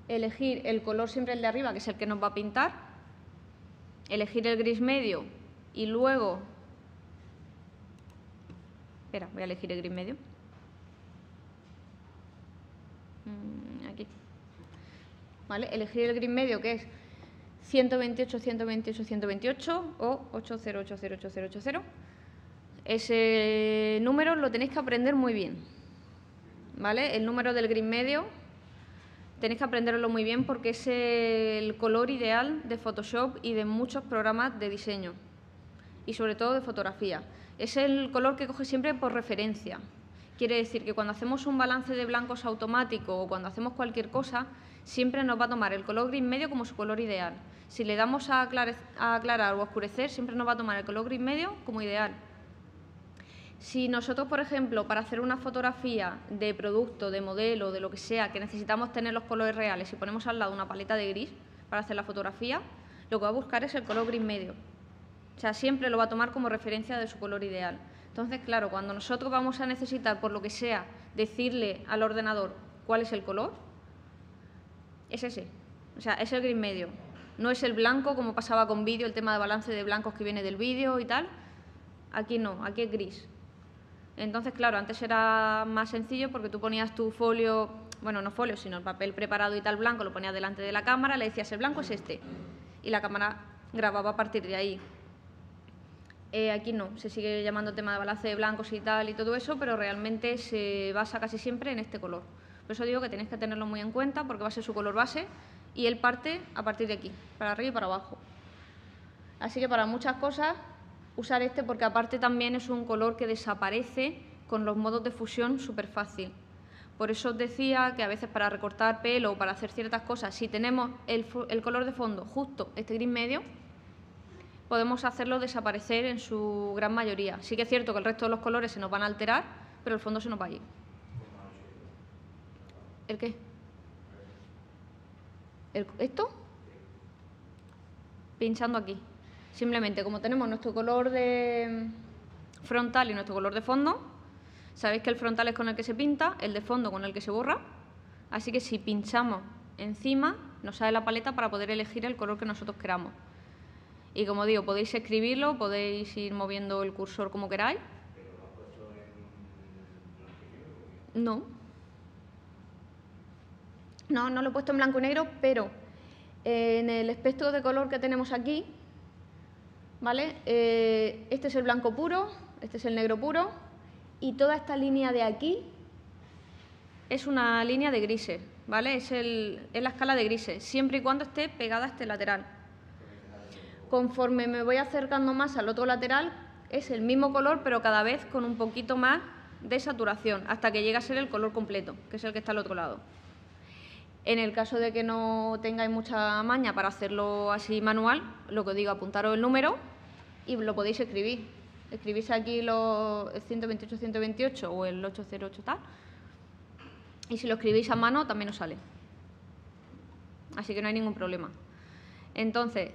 elegir el color siempre el de arriba, que es el que nos va a pintar, elegir el gris medio y luego... Espera, voy a elegir el gris medio. Aquí. ¿Vale? Elegir el gris medio, que es 128, 128, 128 o 80808080. Ese número lo tenéis que aprender muy bien, ¿vale? El número del gris medio tenéis que aprenderlo muy bien porque es el color ideal de Photoshop y de muchos programas de diseño y sobre todo de fotografía. Es el color que coge siempre por referencia. Quiere decir que cuando hacemos un balance de blancos automático o cuando hacemos cualquier cosa, siempre nos va a tomar el color gris medio como su color ideal. Si le damos a aclarar o a oscurecer, siempre nos va a tomar el color gris medio como ideal. Si nosotros, por ejemplo, para hacer una fotografía de producto, de modelo, de lo que sea, que necesitamos tener los colores reales y ponemos al lado una paleta de gris para hacer la fotografía, lo que va a buscar es el color gris medio. O sea, siempre lo va a tomar como referencia de su color ideal. Entonces, claro, cuando nosotros vamos a necesitar, por lo que sea, decirle al ordenador cuál es el color, es ese. O sea, es el gris medio. No es el blanco, como pasaba con vídeo, el tema de balance de blancos que viene del vídeo y tal. Aquí no, aquí es gris. Entonces, claro, antes era más sencillo porque tú ponías tu folio, bueno, no folio, sino el papel preparado y tal blanco, lo ponías delante de la cámara, le decías el blanco es este, y la cámara grababa a partir de ahí. Aquí no, se sigue llamando tema de balance de blancos y tal y todo eso, pero realmente se basa casi siempre en este color. Por eso digo que tenéis que tenerlo muy en cuenta porque va a ser su color base y él parte a partir de aquí, para arriba y para abajo. Así que para muchas cosas usar este porque aparte también es un color que desaparece con los modos de fusión súper fácil. Por eso os decía que a veces para recortar pelo o para hacer ciertas cosas, si tenemos el color de fondo justo este gris medio, podemos hacerlo desaparecer en su gran mayoría. Sí que es cierto que el resto de los colores se nos van a alterar, pero el fondo se nos va a ir. ¿El qué? ¿Esto? Pinchando aquí. Simplemente, como tenemos nuestro color de frontal y nuestro color de fondo, sabéis que el frontal es con el que se pinta, el de fondo con el que se borra, así que si pinchamos encima, nos sale la paleta para poder elegir el color que nosotros queramos. Y como digo, podéis escribirlo, podéis ir moviendo el cursor como queráis. ¿Pero lo has puesto en blanco y negro? No. No lo he puesto en blanco y negro, pero en el espectro de color que tenemos aquí, ¿vale? Este es el blanco puro, este es el negro puro, y toda esta línea de aquí es una línea de grises, ¿vale? Es la escala de grises, siempre y cuando esté pegada a este lateral. Conforme me voy acercando más al otro lateral, es el mismo color, pero cada vez con un poquito más de saturación, hasta que llegue a ser el color completo, que es el que está al otro lado. En el caso de que no tengáis mucha maña para hacerlo así manual, lo que os digo, apuntaros el número y lo podéis escribir. Escribís aquí el 128, 128 o el 808 tal, y si lo escribís a mano también os sale. Así que no hay ningún problema. Entonces,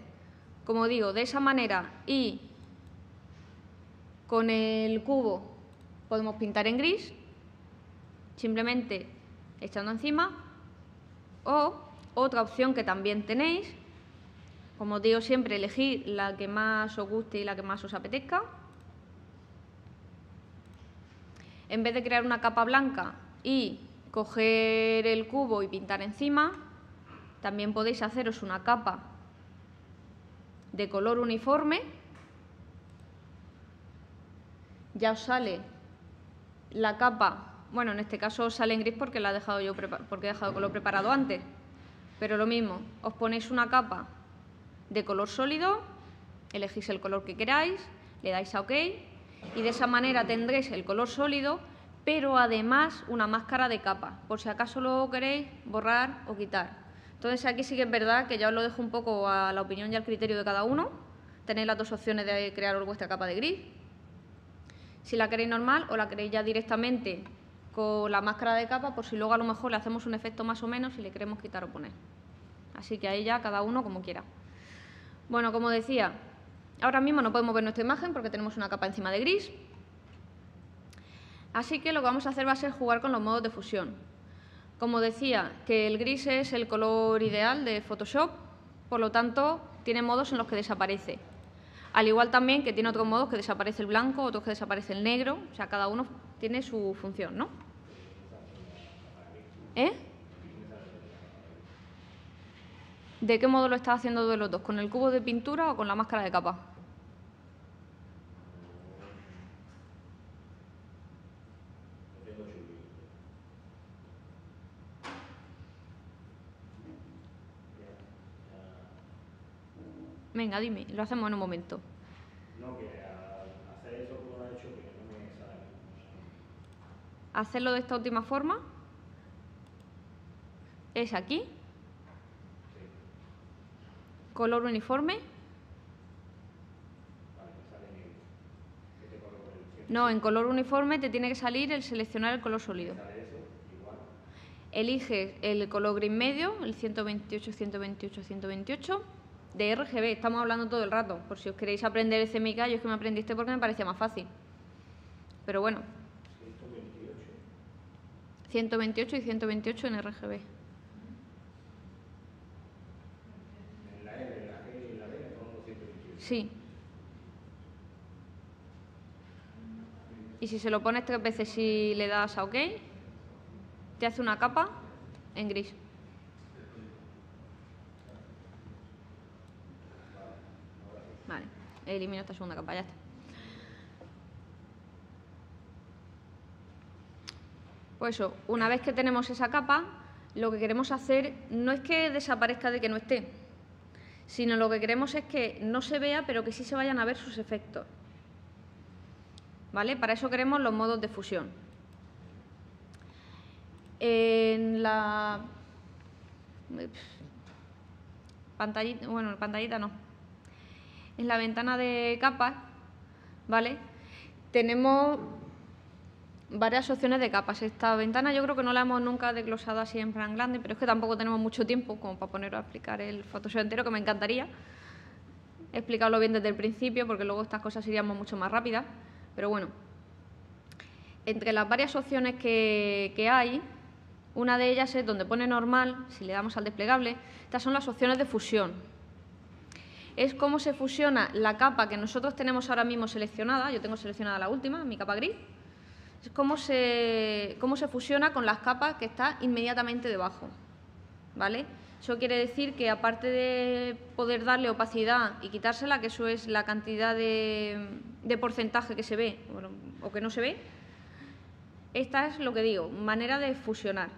como digo, de esa manera y con el cubo podemos pintar en gris, simplemente echando encima, o otra opción que también tenéis, como os digo siempre, elegir la que más os guste y la que más os apetezca. En vez de crear una capa blanca y coger el cubo y pintar encima, también podéis haceros una capa de color uniforme. Ya os sale la capa, bueno, en este caso os sale en gris porque la he dejado yo porque he dejado el color preparado antes, pero lo mismo, os ponéis una capa de color sólido, elegís el color que queráis, le dais a OK y de esa manera tendréis el color sólido, pero además una máscara de capa, por si acaso lo queréis borrar o quitar. Entonces aquí sí que es verdad que ya os lo dejo un poco a la opinión y al criterio de cada uno. Tenéis las dos opciones de crear vuestra capa de gris. Si la queréis normal o la queréis ya directamente con la máscara de capa, por si luego a lo mejor le hacemos un efecto más o menos y le queremos quitar o poner. Así que ahí ya cada uno como quiera. Bueno, como decía, ahora mismo no podemos ver nuestra imagen porque tenemos una capa encima de gris. Así que lo que vamos a hacer va a ser jugar con los modos de fusión. Como decía, que el gris es el color ideal de Photoshop, por lo tanto, tiene modos en los que desaparece. Al igual también que tiene otros modos que desaparece el blanco, otros que desaparece el negro, o sea, cada uno tiene su función, ¿no? ¿De qué modo lo estás haciendo de los dos? ¿Con el cubo de pintura o con la máscara de capa? Venga, dime, lo hacemos en un momento. No, que hacer eso como lo ha hecho, que no me sale. Hacerlo de esta última forma es aquí, color uniforme. No, en color uniforme te tiene que salir el seleccionar el color sólido. Eliges el color gris medio, el 128, 128, 128, de RGB, estamos hablando todo el rato, por si os queréis aprender el CMYK, yo es que me aprendiste porque me parecía más fácil. Pero bueno. 128 y 128 en RGB. En la R, la G y la B son 128. Sí. Y si se lo pones 3 veces y le das a OK, te hace una capa en gris. Vale, elimino esta segunda capa, ya está. Pues eso, una vez que tenemos esa capa, lo que queremos hacer no es que desaparezca de que no esté, sino lo que queremos es que no se vea, pero que sí se vayan a ver sus efectos. ¿Vale? Para eso queremos los modos de fusión. En la pantallita, bueno, pantallita no. En la ventana de capas, ¿vale? Tenemos varias opciones de capas. Esta ventana yo creo que no la hemos nunca desglosado así en plan grande, pero es que tampoco tenemos mucho tiempo como para ponernos a explicar el Photoshop entero, que me encantaría explicarlo bien desde el principio, porque luego estas cosas iríamos mucho más rápidas. Pero bueno, entre las varias opciones que hay, una de ellas es donde pone normal, si le damos al desplegable. Estas son las opciones de fusión. Es cómo se fusiona la capa que nosotros tenemos ahora mismo seleccionada. Yo tengo seleccionada la última, mi capa gris. Es cómo se fusiona con las capas que están inmediatamente debajo, ¿vale? Eso quiere decir que, aparte de poder darle opacidad y quitársela, que eso es la cantidad de porcentaje que se ve o que no se ve, esta es lo que digo, manera de fusionar.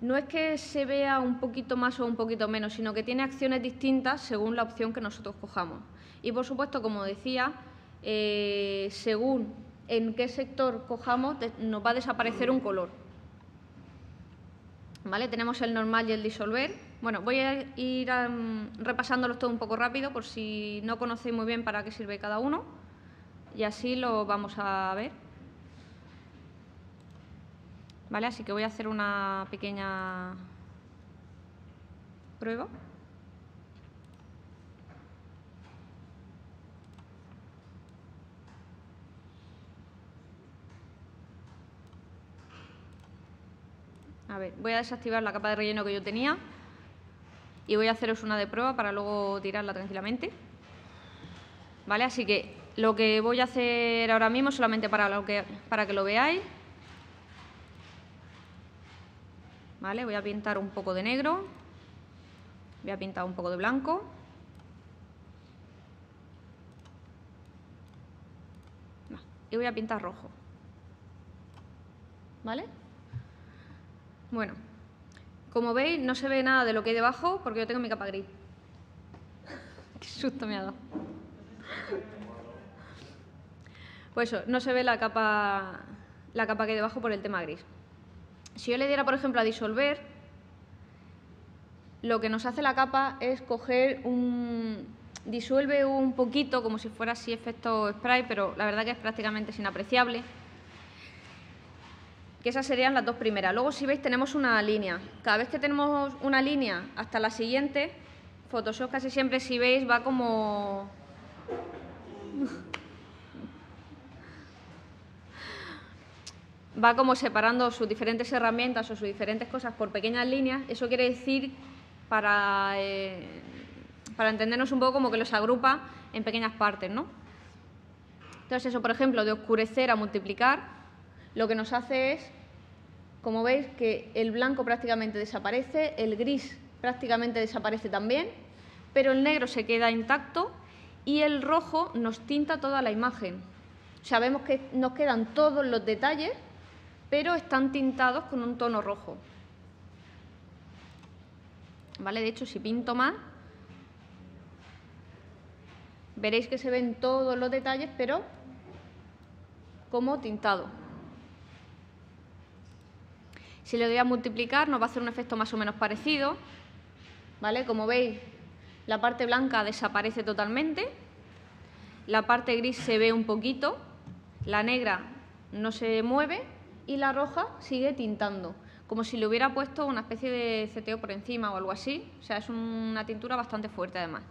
No es que se vea un poquito más o un poquito menos, sino que tiene acciones distintas según la opción que nosotros cojamos. Y, por supuesto, como decía, según en qué sector cojamos, nos va a desaparecer un color. ¿Vale? Tenemos el normal y el disolver. Bueno, voy a ir repasándolos todo un poco rápido por si no conocéis muy bien para qué sirve cada uno, y así lo vamos a ver. ¿Vale? Así que voy a hacer una pequeña prueba. A ver, voy a desactivar la capa de relleno que yo tenía y voy a haceros una de prueba para luego tirarla tranquilamente. ¿Vale? Así que lo que voy a hacer ahora mismo, solamente para que lo veáis. ¿Vale? Voy a pintar un poco de negro, voy a pintar un poco de blanco. Y voy a pintar rojo. ¿Vale? Bueno, como veis, no se ve nada de lo que hay debajo porque yo tengo mi capa gris. Qué susto me ha dado. Pues eso, no se ve la capa que hay debajo por el tema gris. Si yo le diera, por ejemplo, a disolver, lo que nos hace la capa es disuelve un poquito, como si fuera así efecto spray, pero la verdad que es prácticamente inapreciable. Que esas serían las dos primeras. Luego, si veis, tenemos una línea. Cada vez que tenemos una línea hasta la siguiente, Photoshop casi siempre, si veis, va como separando sus diferentes herramientas o sus diferentes cosas por pequeñas líneas. Eso quiere decir, para entendernos un poco, como que los agrupa en pequeñas partes, ¿no? Entonces, eso, por ejemplo, de oscurecer a multiplicar, lo que nos hace es, como veis, que el blanco prácticamente desaparece, el gris prácticamente desaparece también, pero el negro se queda intacto y el rojo nos tinta toda la imagen. O sea, vemos que nos quedan todos los detalles, pero están tintados con un tono rojo. ¿Vale? De hecho, si pinto más, veréis que se ven todos los detalles, pero como tintado. Si le doy a multiplicar, nos va a hacer un efecto más o menos parecido. ¿Vale? Como veis, la parte blanca desaparece totalmente, la parte gris se ve un poquito, la negra no se mueve y la roja sigue tintando, como si le hubiera puesto una especie de CTO por encima o algo así. O sea, es una tintura bastante fuerte además.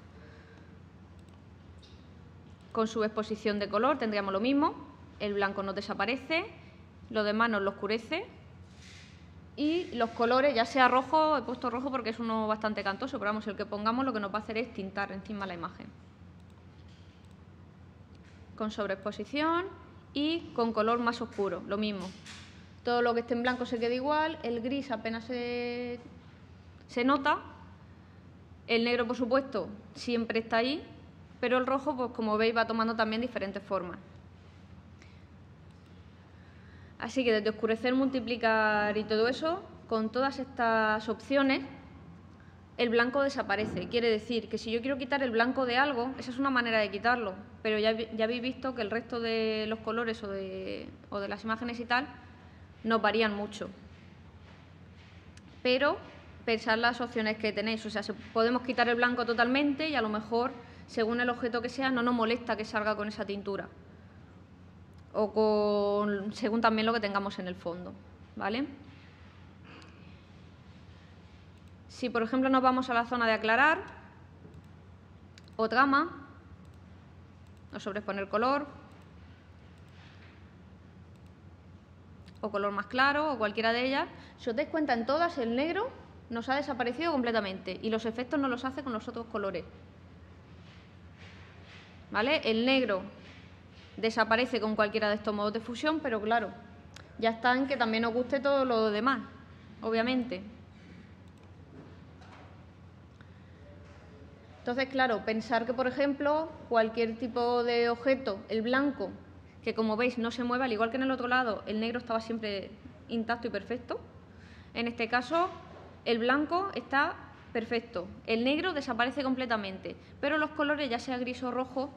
Con su exposición de color tendríamos lo mismo, el blanco nos desaparece, lo demás nos lo oscurece. Y los colores, ya sea rojo, he puesto rojo porque es uno bastante cantoso, pero vamos, el que pongamos lo que nos va a hacer es tintar encima la imagen. Con sobreexposición y con color más oscuro, lo mismo. Todo lo que esté en blanco se queda igual, el gris apenas se nota, el negro, por supuesto, siempre está ahí, pero el rojo, pues como veis, va tomando también diferentes formas. Así que desde oscurecer, multiplicar y todo eso, con todas estas opciones, el blanco desaparece. Quiere decir que si yo quiero quitar el blanco de algo, esa es una manera de quitarlo, pero ya habéis visto que el resto de los colores o de las imágenes y tal nos varían mucho. Pero pensad las opciones que tenéis, o sea, podemos quitar el blanco totalmente y a lo mejor, según el objeto que sea, no nos molesta que salga con esa tintura. O según también lo que tengamos en el fondo, ¿vale? Si, por ejemplo, nos vamos a la zona de aclarar o trama, o sobreponer color, o color más claro, o cualquiera de ellas, si os dais cuenta, en todas el negro nos ha desaparecido completamente y los efectos no los hace con los otros colores. ¿Vale? El negro desaparece con cualquiera de estos modos de fusión, pero claro, ya está en que también os guste todo lo demás, obviamente. Entonces, claro, pensar que, por ejemplo, cualquier tipo de objeto, el blanco, que como veis no se mueve, al igual que en el otro lado, el negro estaba siempre intacto y perfecto. En este caso, el blanco está perfecto, el negro desaparece completamente, pero los colores, ya sea gris o rojo,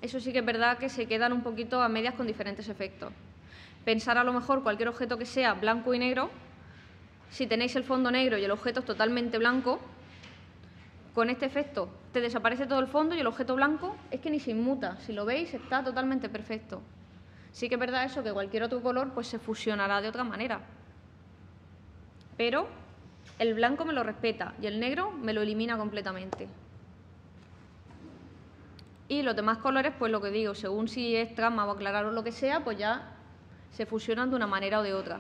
eso sí que es verdad que se quedan un poquito a medias con diferentes efectos. Pensar a lo mejor cualquier objeto que sea blanco y negro, si tenéis el fondo negro y el objeto es totalmente blanco, con este efecto te desaparece todo el fondo y el objeto blanco es que ni se inmuta. Si lo veis, está totalmente perfecto. Sí que es verdad eso, que cualquier otro color pues se fusionará de otra manera. Pero el blanco me lo respeta y el negro me lo elimina completamente. Y los demás colores, pues lo que digo, según si es trama o aclarar o lo que sea, pues ya se fusionan de una manera o de otra.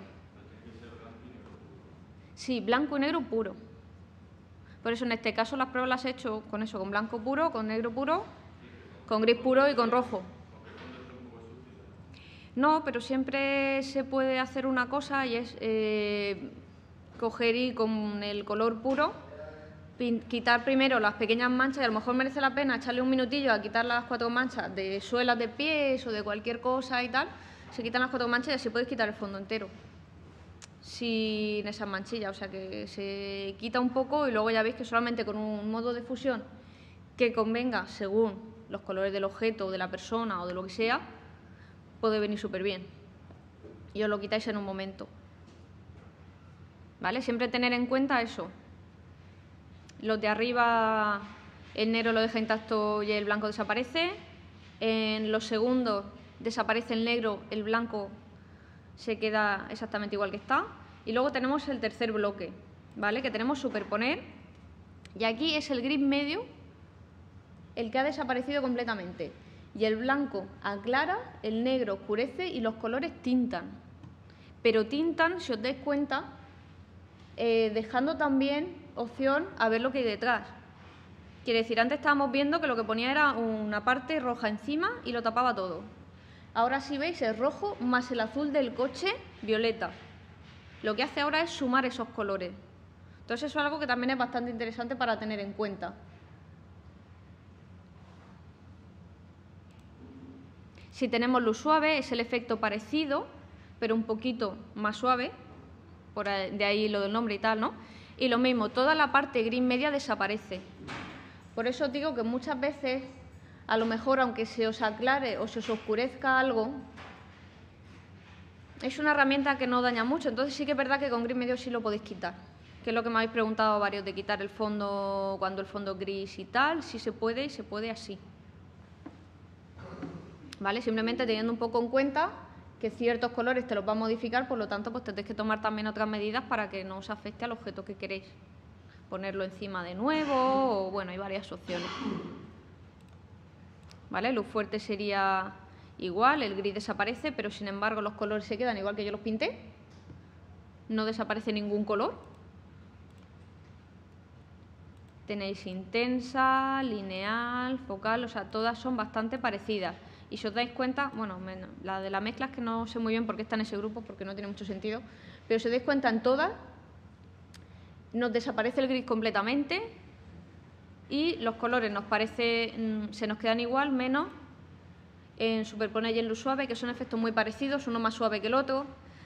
Sí, blanco y negro puro. Por eso en este caso las pruebas las he hecho con eso, con blanco puro, con negro puro, con gris puro y con rojo. No, pero siempre se puede hacer una cosa y es coger y con el color puro quitar primero las pequeñas manchas y a lo mejor merece la pena echarle un minutillo a quitar las 4 manchas de suelas de pies o de cualquier cosa y tal. Se quitan las 4 manchas y así podéis quitar el fondo entero sin esas manchillas, o sea que se quita un poco y luego ya veis que solamente con un modo de fusión que convenga según los colores del objeto, de la persona o de lo que sea, puede venir súper bien y os lo quitáis en un momento, ¿vale? Siempre tener en cuenta eso, los de arriba el negro lo deja intacto y el blanco desaparece, en los segundos desaparece el negro, el blanco se queda exactamente igual que está. Y luego tenemos el tercer bloque, ¿vale? Que tenemos superponer. Y aquí es el gris medio el que ha desaparecido completamente. Y el blanco aclara, el negro oscurece y los colores tintan. Pero tintan, si os dais cuenta, dejando también opción a ver lo que hay detrás. Quiere decir, antes estábamos viendo que lo que ponía era una parte roja encima y lo tapaba todo. Ahora si veis es rojo más el azul del coche violeta. Lo que hace ahora es sumar esos colores. Entonces eso es algo que también es bastante interesante para tener en cuenta. Si tenemos luz suave es el efecto parecido, pero un poquito más suave, de ahí lo del nombre y tal, ¿no? Y lo mismo, toda la parte gris media desaparece. Por eso os digo que muchas veces, a lo mejor aunque se os aclare o se os oscurezca algo, es una herramienta que no daña mucho. Entonces sí que es verdad que con gris medio sí lo podéis quitar, que es lo que me habéis preguntado varios, de quitar el fondo cuando el fondo es gris y tal. Sí se puede y se puede así, ¿vale? Simplemente teniendo un poco en cuenta que ciertos colores te los va a modificar, por lo tanto pues tendréis que tomar también otras medidas para que no os afecte al objeto que queréis. Ponerlo encima de nuevo o bueno, hay varias opciones, ¿vale? Luz fuerte sería igual, el gris desaparece, pero sin embargo los colores se quedan igual que yo los pinté. No desaparece ningún color. Tenéis intensa, lineal, focal, o sea, todas son bastante parecidas. Y si os dais cuenta, bueno, la de la mezcla es que no sé muy bien por qué está en ese grupo, porque no tiene mucho sentido, pero si os dais cuenta en todas, nos desaparece el gris completamente y los colores se nos quedan igual, menos en superponer y en luz suave, que son efectos muy parecidos, uno más suave que el otro.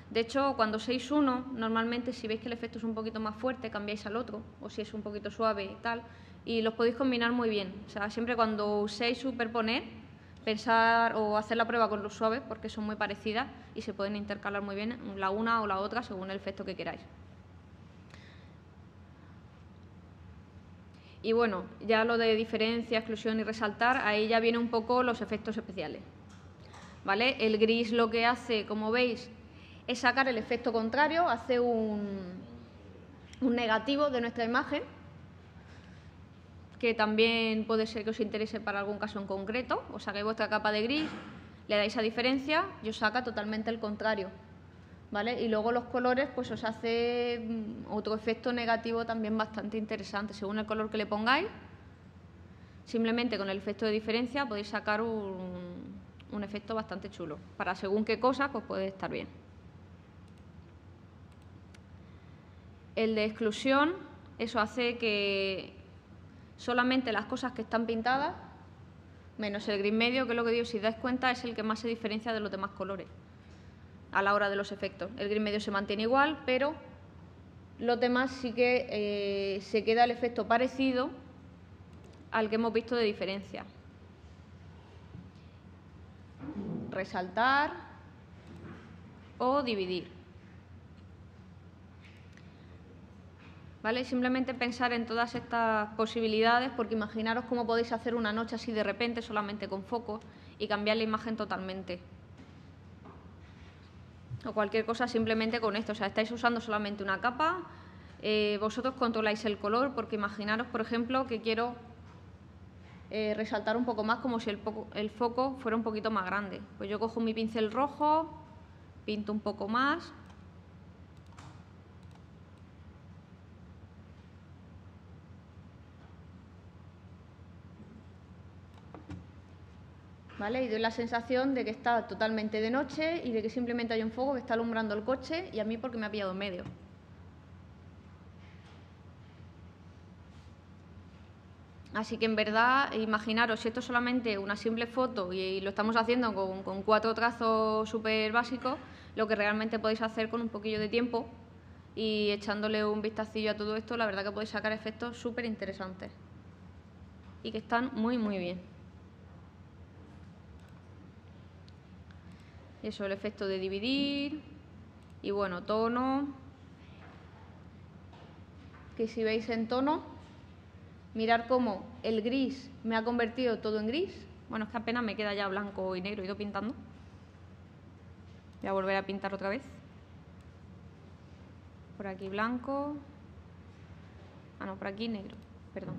De hecho, cuando uséis uno, normalmente si veis que el efecto es un poquito más fuerte, cambiáis al otro, o si es un poquito suave y tal, y los podéis combinar muy bien. O sea, siempre cuando uséis superponer, pensar o hacer la prueba con luz suave, porque son muy parecidas y se pueden intercalar muy bien la una o la otra según el efecto que queráis. Y bueno, ya lo de diferencia, exclusión y resaltar, ahí ya vienen un poco los efectos especiales. ¿Vale? El gris lo que hace, como veis, es sacar el efecto contrario, hace un negativo de nuestra imagen, que también puede ser que os interese para algún caso en concreto. Os sacáis vuestra capa de gris, le dais a diferencia y os saca totalmente el contrario. ¿Vale? Y luego los colores pues os hace otro efecto negativo también bastante interesante. Según el color que le pongáis, simplemente con el efecto de diferencia podéis sacar un efecto bastante chulo. Para según qué cosa, pues puede estar bien. El de exclusión, eso hace que solamente las cosas que están pintadas, menos el gris medio, que es lo que digo, si dais cuenta, es el que más se diferencia de los demás colores a la hora de los efectos. El gris medio se mantiene igual, pero los demás sí que se queda el efecto parecido al que hemos visto de diferencia. Resaltar o dividir. ¿Vale? Simplemente pensar en todas estas posibilidades, porque imaginaros cómo podéis hacer una noche así de repente, solamente con focos, y cambiar la imagen totalmente. O cualquier cosa simplemente con esto. O sea, estáis usando solamente una capa, vosotros controláis el color, porque imaginaros, por ejemplo, que quiero resaltar un poco más, como si el foco fuera un poquito más grande. Pues yo cojo mi pincel rojo, pinto un poco más. ¿Vale? Y doy la sensación de que está totalmente de noche y de que simplemente hay un foco que está alumbrando el coche y a mí porque me ha pillado en medio. Así que en verdad, imaginaros, si esto es solamente una simple foto y lo estamos haciendo con 4 trazos súper básicos, lo que realmente podéis hacer con un poquillo de tiempo y echándole un vistacillo a todo esto, la verdad que podéis sacar efectos súper interesantes y que están muy, muy bien. Eso, el efecto de dividir y bueno, tono, que si veis en tono, mirar cómo el gris me ha convertido todo en gris. Bueno, es que apenas me queda ya blanco y negro, he ido pintando. Voy a volver a pintar otra vez. Por aquí blanco. Ah, no, por aquí negro, perdón.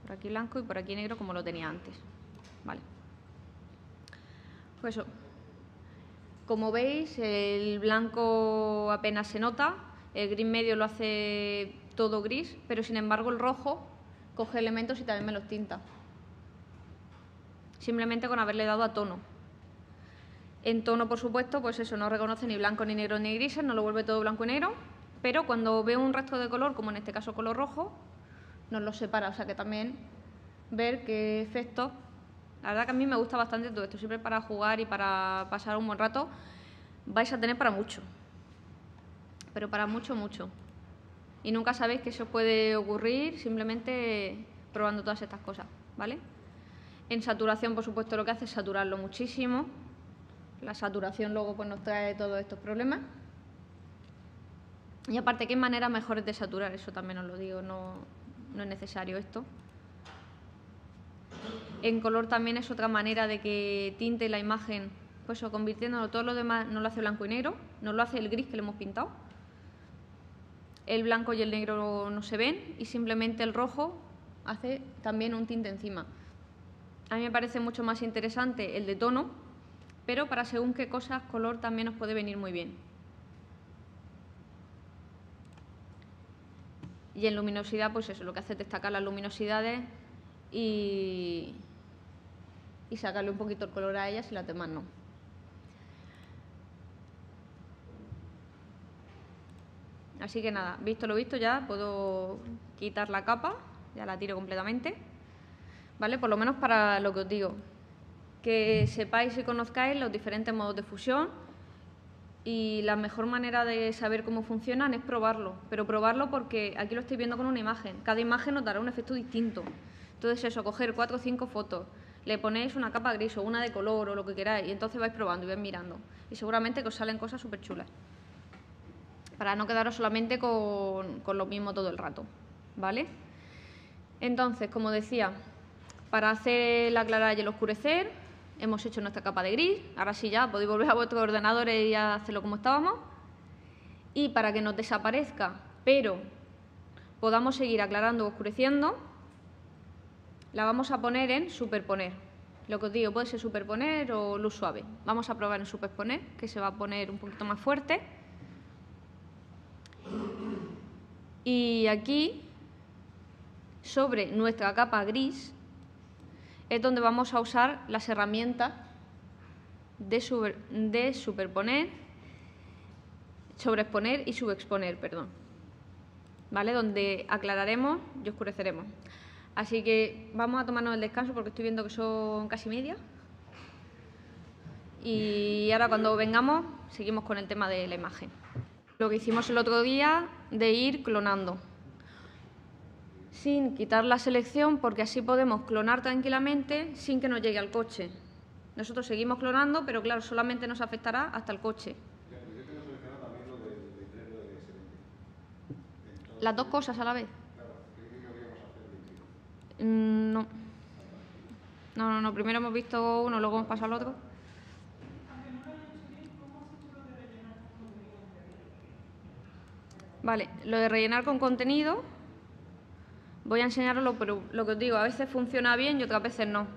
Por aquí blanco y por aquí negro como lo tenía antes. Vale. Pues eso, como veis, el blanco apenas se nota, el gris medio lo hace todo gris, pero sin embargo el rojo coge elementos y también me los tinta. Simplemente con haberle dado a tono. En tono, por supuesto, pues eso, no reconoce ni blanco, ni negro, ni grises, no lo vuelve todo blanco y negro, pero cuando veo un resto de color, como en este caso color rojo, nos lo separa, o sea que también ver qué efectos. La verdad que a mí me gusta bastante todo esto, siempre para jugar y para pasar un buen rato vais a tener para mucho, pero para mucho, mucho. Y nunca sabéis que eso puede ocurrir simplemente probando todas estas cosas, ¿vale? En saturación, por supuesto, lo que hace es saturarlo muchísimo. La saturación luego pues nos trae todos estos problemas. Y aparte, ¿qué maneras mejores de saturar? Eso también os lo digo, no es necesario esto. En color también es otra manera de que tinte la imagen, pues eso, convirtiéndolo, todo lo demás no lo hace blanco y negro, no lo hace el gris que le hemos pintado. El blanco y el negro no se ven y simplemente el rojo hace también un tinte encima. A mí me parece mucho más interesante el de tono, pero para según qué cosas, color también os puede venir muy bien. Y en luminosidad, pues eso, lo que hace es destacar las luminosidades y y sacarle un poquito el color a ellas y las demás no. Así que nada, visto lo visto ya puedo quitar la capa, ya la tiro completamente, ¿vale? Por lo menos para lo que os digo, que sepáis y conozcáis los diferentes modos de fusión y la mejor manera de saber cómo funcionan es probarlo, pero probarlo porque aquí lo estáis viendo con una imagen, cada imagen nos dará un efecto distinto. Entonces eso, coger 4 o 5 fotos, le ponéis una capa gris o una de color o lo que queráis y entonces vais probando y vais mirando y seguramente que os salen cosas súper chulas. Para no quedaros solamente con lo mismo todo el rato, ¿vale? Entonces, como decía, para hacer el aclarar y el oscurecer, hemos hecho nuestra capa de gris. Ahora sí ya podéis volver a vuestros ordenadores y hacerlo como estábamos. Y para que nos desaparezca, pero podamos seguir aclarando o oscureciendo, la vamos a poner en superponer. Lo que os digo, puede ser superponer o luz suave. Vamos a probar en superponer, que se va a poner un poquito más fuerte. Y aquí, sobre nuestra capa gris, es donde vamos a usar las herramientas de superponer, sobreexponer y subexponer, perdón. ¿Vale? Donde aclararemos y oscureceremos. Así que vamos a tomarnos el descanso porque estoy viendo que son casi media. Y ahora cuando vengamos seguimos con el tema de la imagen. Lo que hicimos el otro día de ir clonando, sin quitar la selección, porque así podemos clonar tranquilamente sin que nos llegue al coche. Nosotros seguimos clonando, pero claro, solamente nos afectará hasta el coche. Yo tengo seleccionado también lo del tren de S20. ¿Las dos cosas a la vez? Claro, ¿qué deberíamos hacer de No. No, primero hemos visto uno, luego hemos pasado al otro. Vale, lo de rellenar con contenido, voy a enseñaroslo, pero lo que os digo, a veces funciona bien y otras veces no.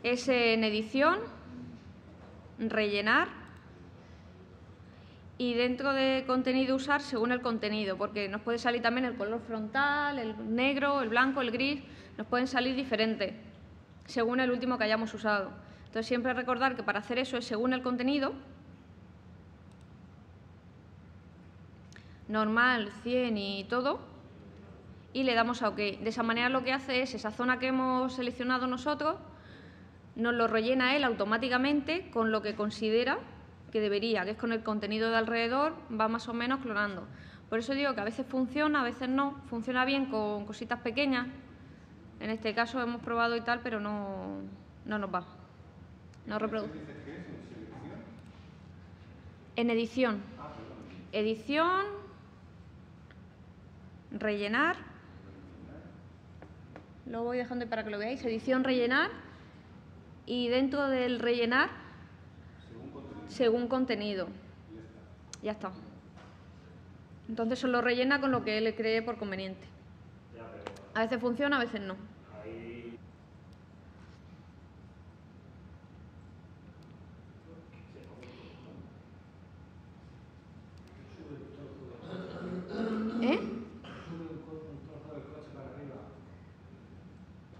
Es en edición, rellenar y dentro de contenido usar según el contenido, porque nos puede salir también el color frontal, el negro, el blanco, el gris, nos pueden salir diferentes según el último que hayamos usado. Entonces siempre recordar que para hacer eso es según el contenido. Normal, 100 y todo, y le damos a OK. De esa manera lo que hace es esa zona que hemos seleccionado nosotros, nos lo rellena él automáticamente con lo que considera que debería, que es con el contenido de alrededor, va más o menos clonando. Por eso digo que a veces funciona, a veces no, funciona bien con cositas pequeñas. En este caso hemos probado y tal, pero no nos va. No reproduce. En edición. Edición, rellenar, lo voy dejando ahí para que lo veáis, edición, rellenar, y dentro del rellenar, según contenido. Ya está. Entonces solo rellena con lo que él cree por conveniente. A veces funciona, a veces no.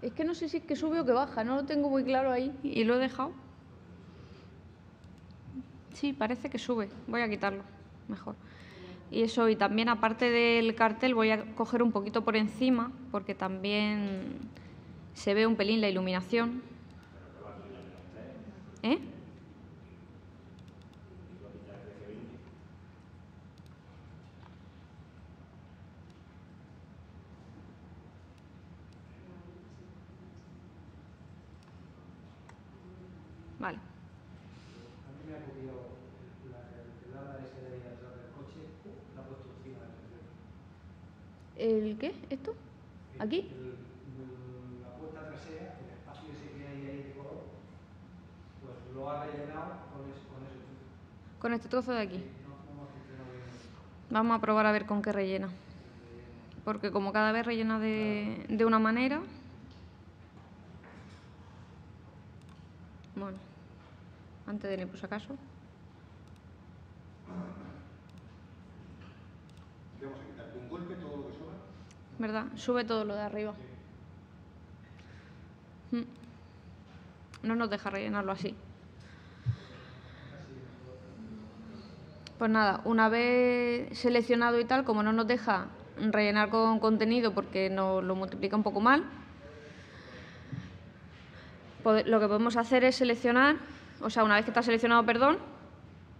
Es que no sé si es que sube o que baja, no lo tengo muy claro ahí y lo he dejado. Sí, parece que sube. Voy a quitarlo, mejor. Y eso, y también aparte del cartel voy a coger un poquito por encima porque también se ve un pelín la iluminación. Vale. A mí me ha cogido el ala ese de ahí atrás del coche, la ha puesto encima del ¿El qué? ¿Esto? ¿Aquí? la puerta trasera, el espacio ese que hay ahí de color, pues lo ha rellenado con ese trozo. Con este trozo de aquí. No ha funcionado bien. Vamos a probar a ver con qué rellena. Porque como cada vez rellena de una manera... Bueno, antes de ir por si acaso. ¿Qué vamos a quitar? ¿De un golpe todo lo que sobra? ¿Verdad? Sube todo lo de arriba. no nos deja rellenarlo así. Pues nada, una vez seleccionado y tal, como no nos deja rellenar con contenido porque nos lo multiplica un poco mal, lo que podemos hacer es seleccionar, o sea, una vez que está seleccionado, perdón,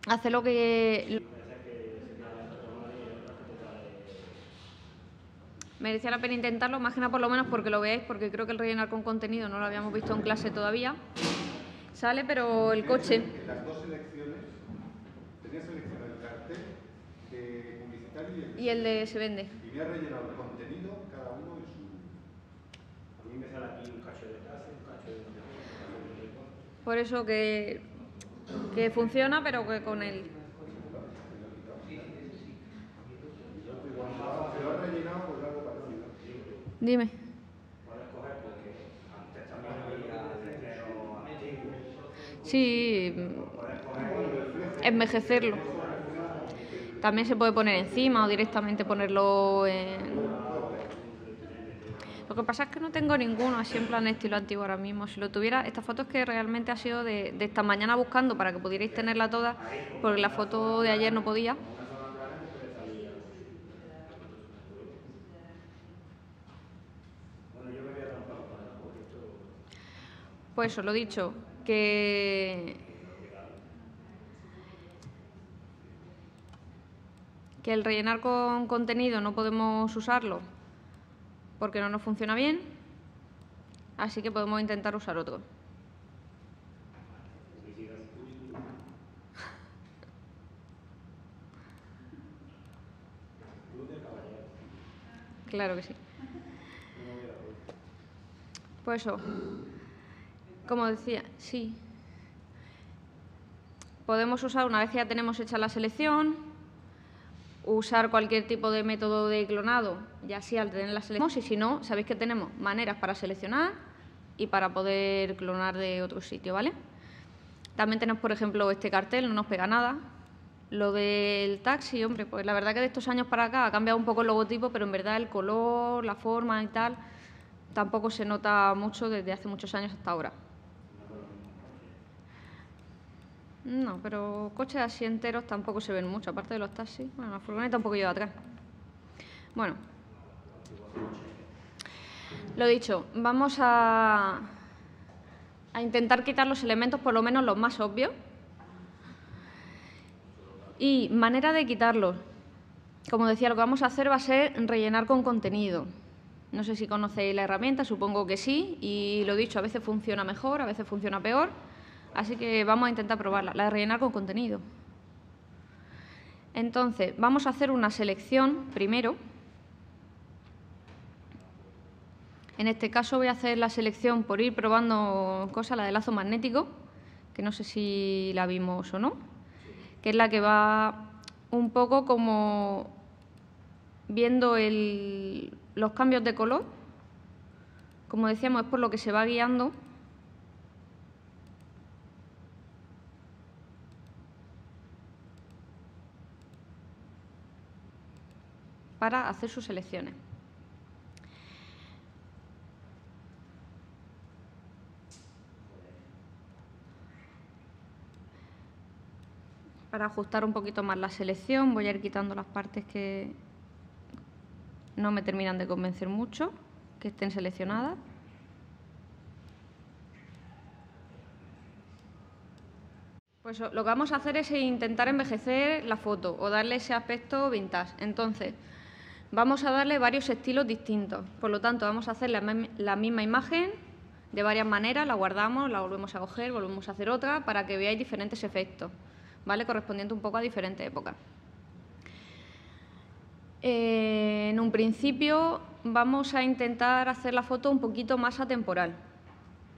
hacer lo que... Merecía la pena intentarlo, más que nada por lo menos porque lo veáis, porque creo que el rellenar con contenido no lo habíamos visto en clase todavía. Sale, pero el coche... En las dos selecciones, tenía seleccionado el cartel de publicitario y el de se vende. Y me ha rellenado el contenido, cada uno en su... A mí me sale aquí un cacho de clase, un cacho de... Por eso que funciona, pero que con el... Dime. Sí, envejecerlo. También se puede poner encima o directamente ponerlo en... Lo que pasa es que no tengo ninguno así en plan estilo antiguo ahora mismo. Si lo tuviera, esta foto es que realmente ha sido de esta mañana buscando para que pudierais tenerla toda, porque la foto de ayer no podía. Pues eso, lo dicho, que el rellenar con contenido no podemos usarlo porque no nos funciona bien, así que podemos intentar usar otro. Claro que sí. Pues eso, como decía, sí. Podemos usar, una vez que ya tenemos hecha la selección, usar cualquier tipo de método de clonado, ya sea al tener la selección, y si no, sabéis que tenemos maneras para seleccionar y para poder clonar de otro sitio, ¿vale? También tenemos, por ejemplo, este cartel, no nos pega nada. Lo del taxi, hombre, pues la verdad que de estos años para acá ha cambiado un poco el logotipo, pero en verdad el color, la forma y tal, tampoco se nota mucho desde hace muchos años hasta ahora. No, pero coches así enteros tampoco se ven mucho, aparte de los taxis. Bueno, la furgoneta un poco lleva atrás. Bueno, lo dicho, vamos a intentar quitar los elementos, por lo menos los más obvios. Y manera de quitarlos. Como decía, lo que vamos a hacer va a ser rellenar con contenido. No sé si conocéis la herramienta, supongo que sí. Y lo dicho, a veces funciona mejor, a veces funciona peor. Así que vamos a intentar probarla, la de rellenar con contenido. Entonces, vamos a hacer una selección primero. En este caso voy a hacer la selección por ir probando cosas, la de lazo magnético, que no sé si la vimos o no, que es la que va un poco como viendo los cambios de color. Como decíamos, es por lo que se va guiando. Para hacer sus selecciones. Para ajustar un poquito más la selección, voy a ir quitando las partes que no me terminan de convencer mucho, que estén seleccionadas. Pues lo que vamos a hacer es intentar envejecer la foto o darle ese aspecto vintage. Entonces, vamos a darle varios estilos distintos. Por lo tanto, vamos a hacer la misma imagen de varias maneras, la guardamos, la volvemos a coger, volvemos a hacer otra para que veáis diferentes efectos, ¿vale? Correspondiente un poco a diferentes épocas. En un principio vamos a intentar hacer la foto un poquito más atemporal,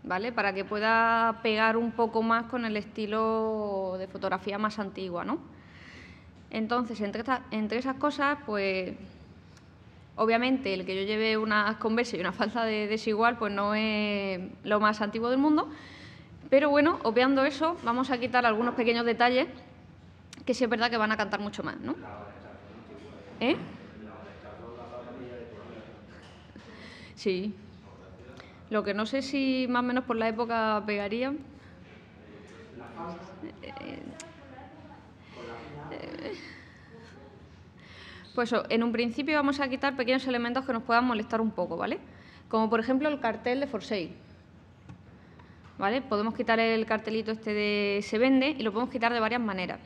¿vale? Para que pueda pegar un poco más con el estilo de fotografía más antigua, ¿no? Entonces, entre esas cosas, pues obviamente el que yo lleve unas Converse y una falda de desigual, pues no es lo más antiguo del mundo. Pero bueno, obviando eso, vamos a quitar algunos pequeños detalles que sí es verdad que van a cantar mucho más, ¿no? ¿Eh? Sí. Lo que no sé si más o menos por la época pegaría. Pues eso, en un principio vamos a quitar pequeños elementos que nos puedan molestar un poco, ¿vale? Como por ejemplo el cartel de For Sale, ¿vale? Podemos quitar el cartelito este de Se Vende y lo podemos quitar de varias maneras.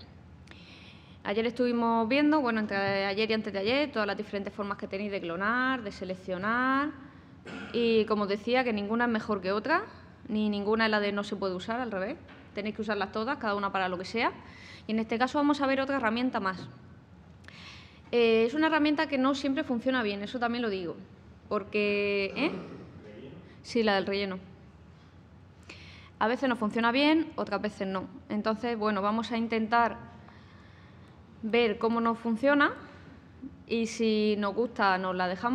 Ayer estuvimos viendo, bueno, entre ayer y antes de ayer, todas las diferentes formas que tenéis de clonar, de seleccionar. Y como os decía, que ninguna es mejor que otra, ni ninguna es la de no se puede usar, al revés. Tenéis que usarlas todas, cada una para lo que sea. Y en este caso vamos a ver otra herramienta más. Es una herramienta que no siempre funciona bien, eso también lo digo. Porque... Sí, la del relleno. A veces nos funciona bien, otras veces no. Entonces, bueno, vamos a intentar ver cómo nos funciona y si nos gusta nos la dejamos.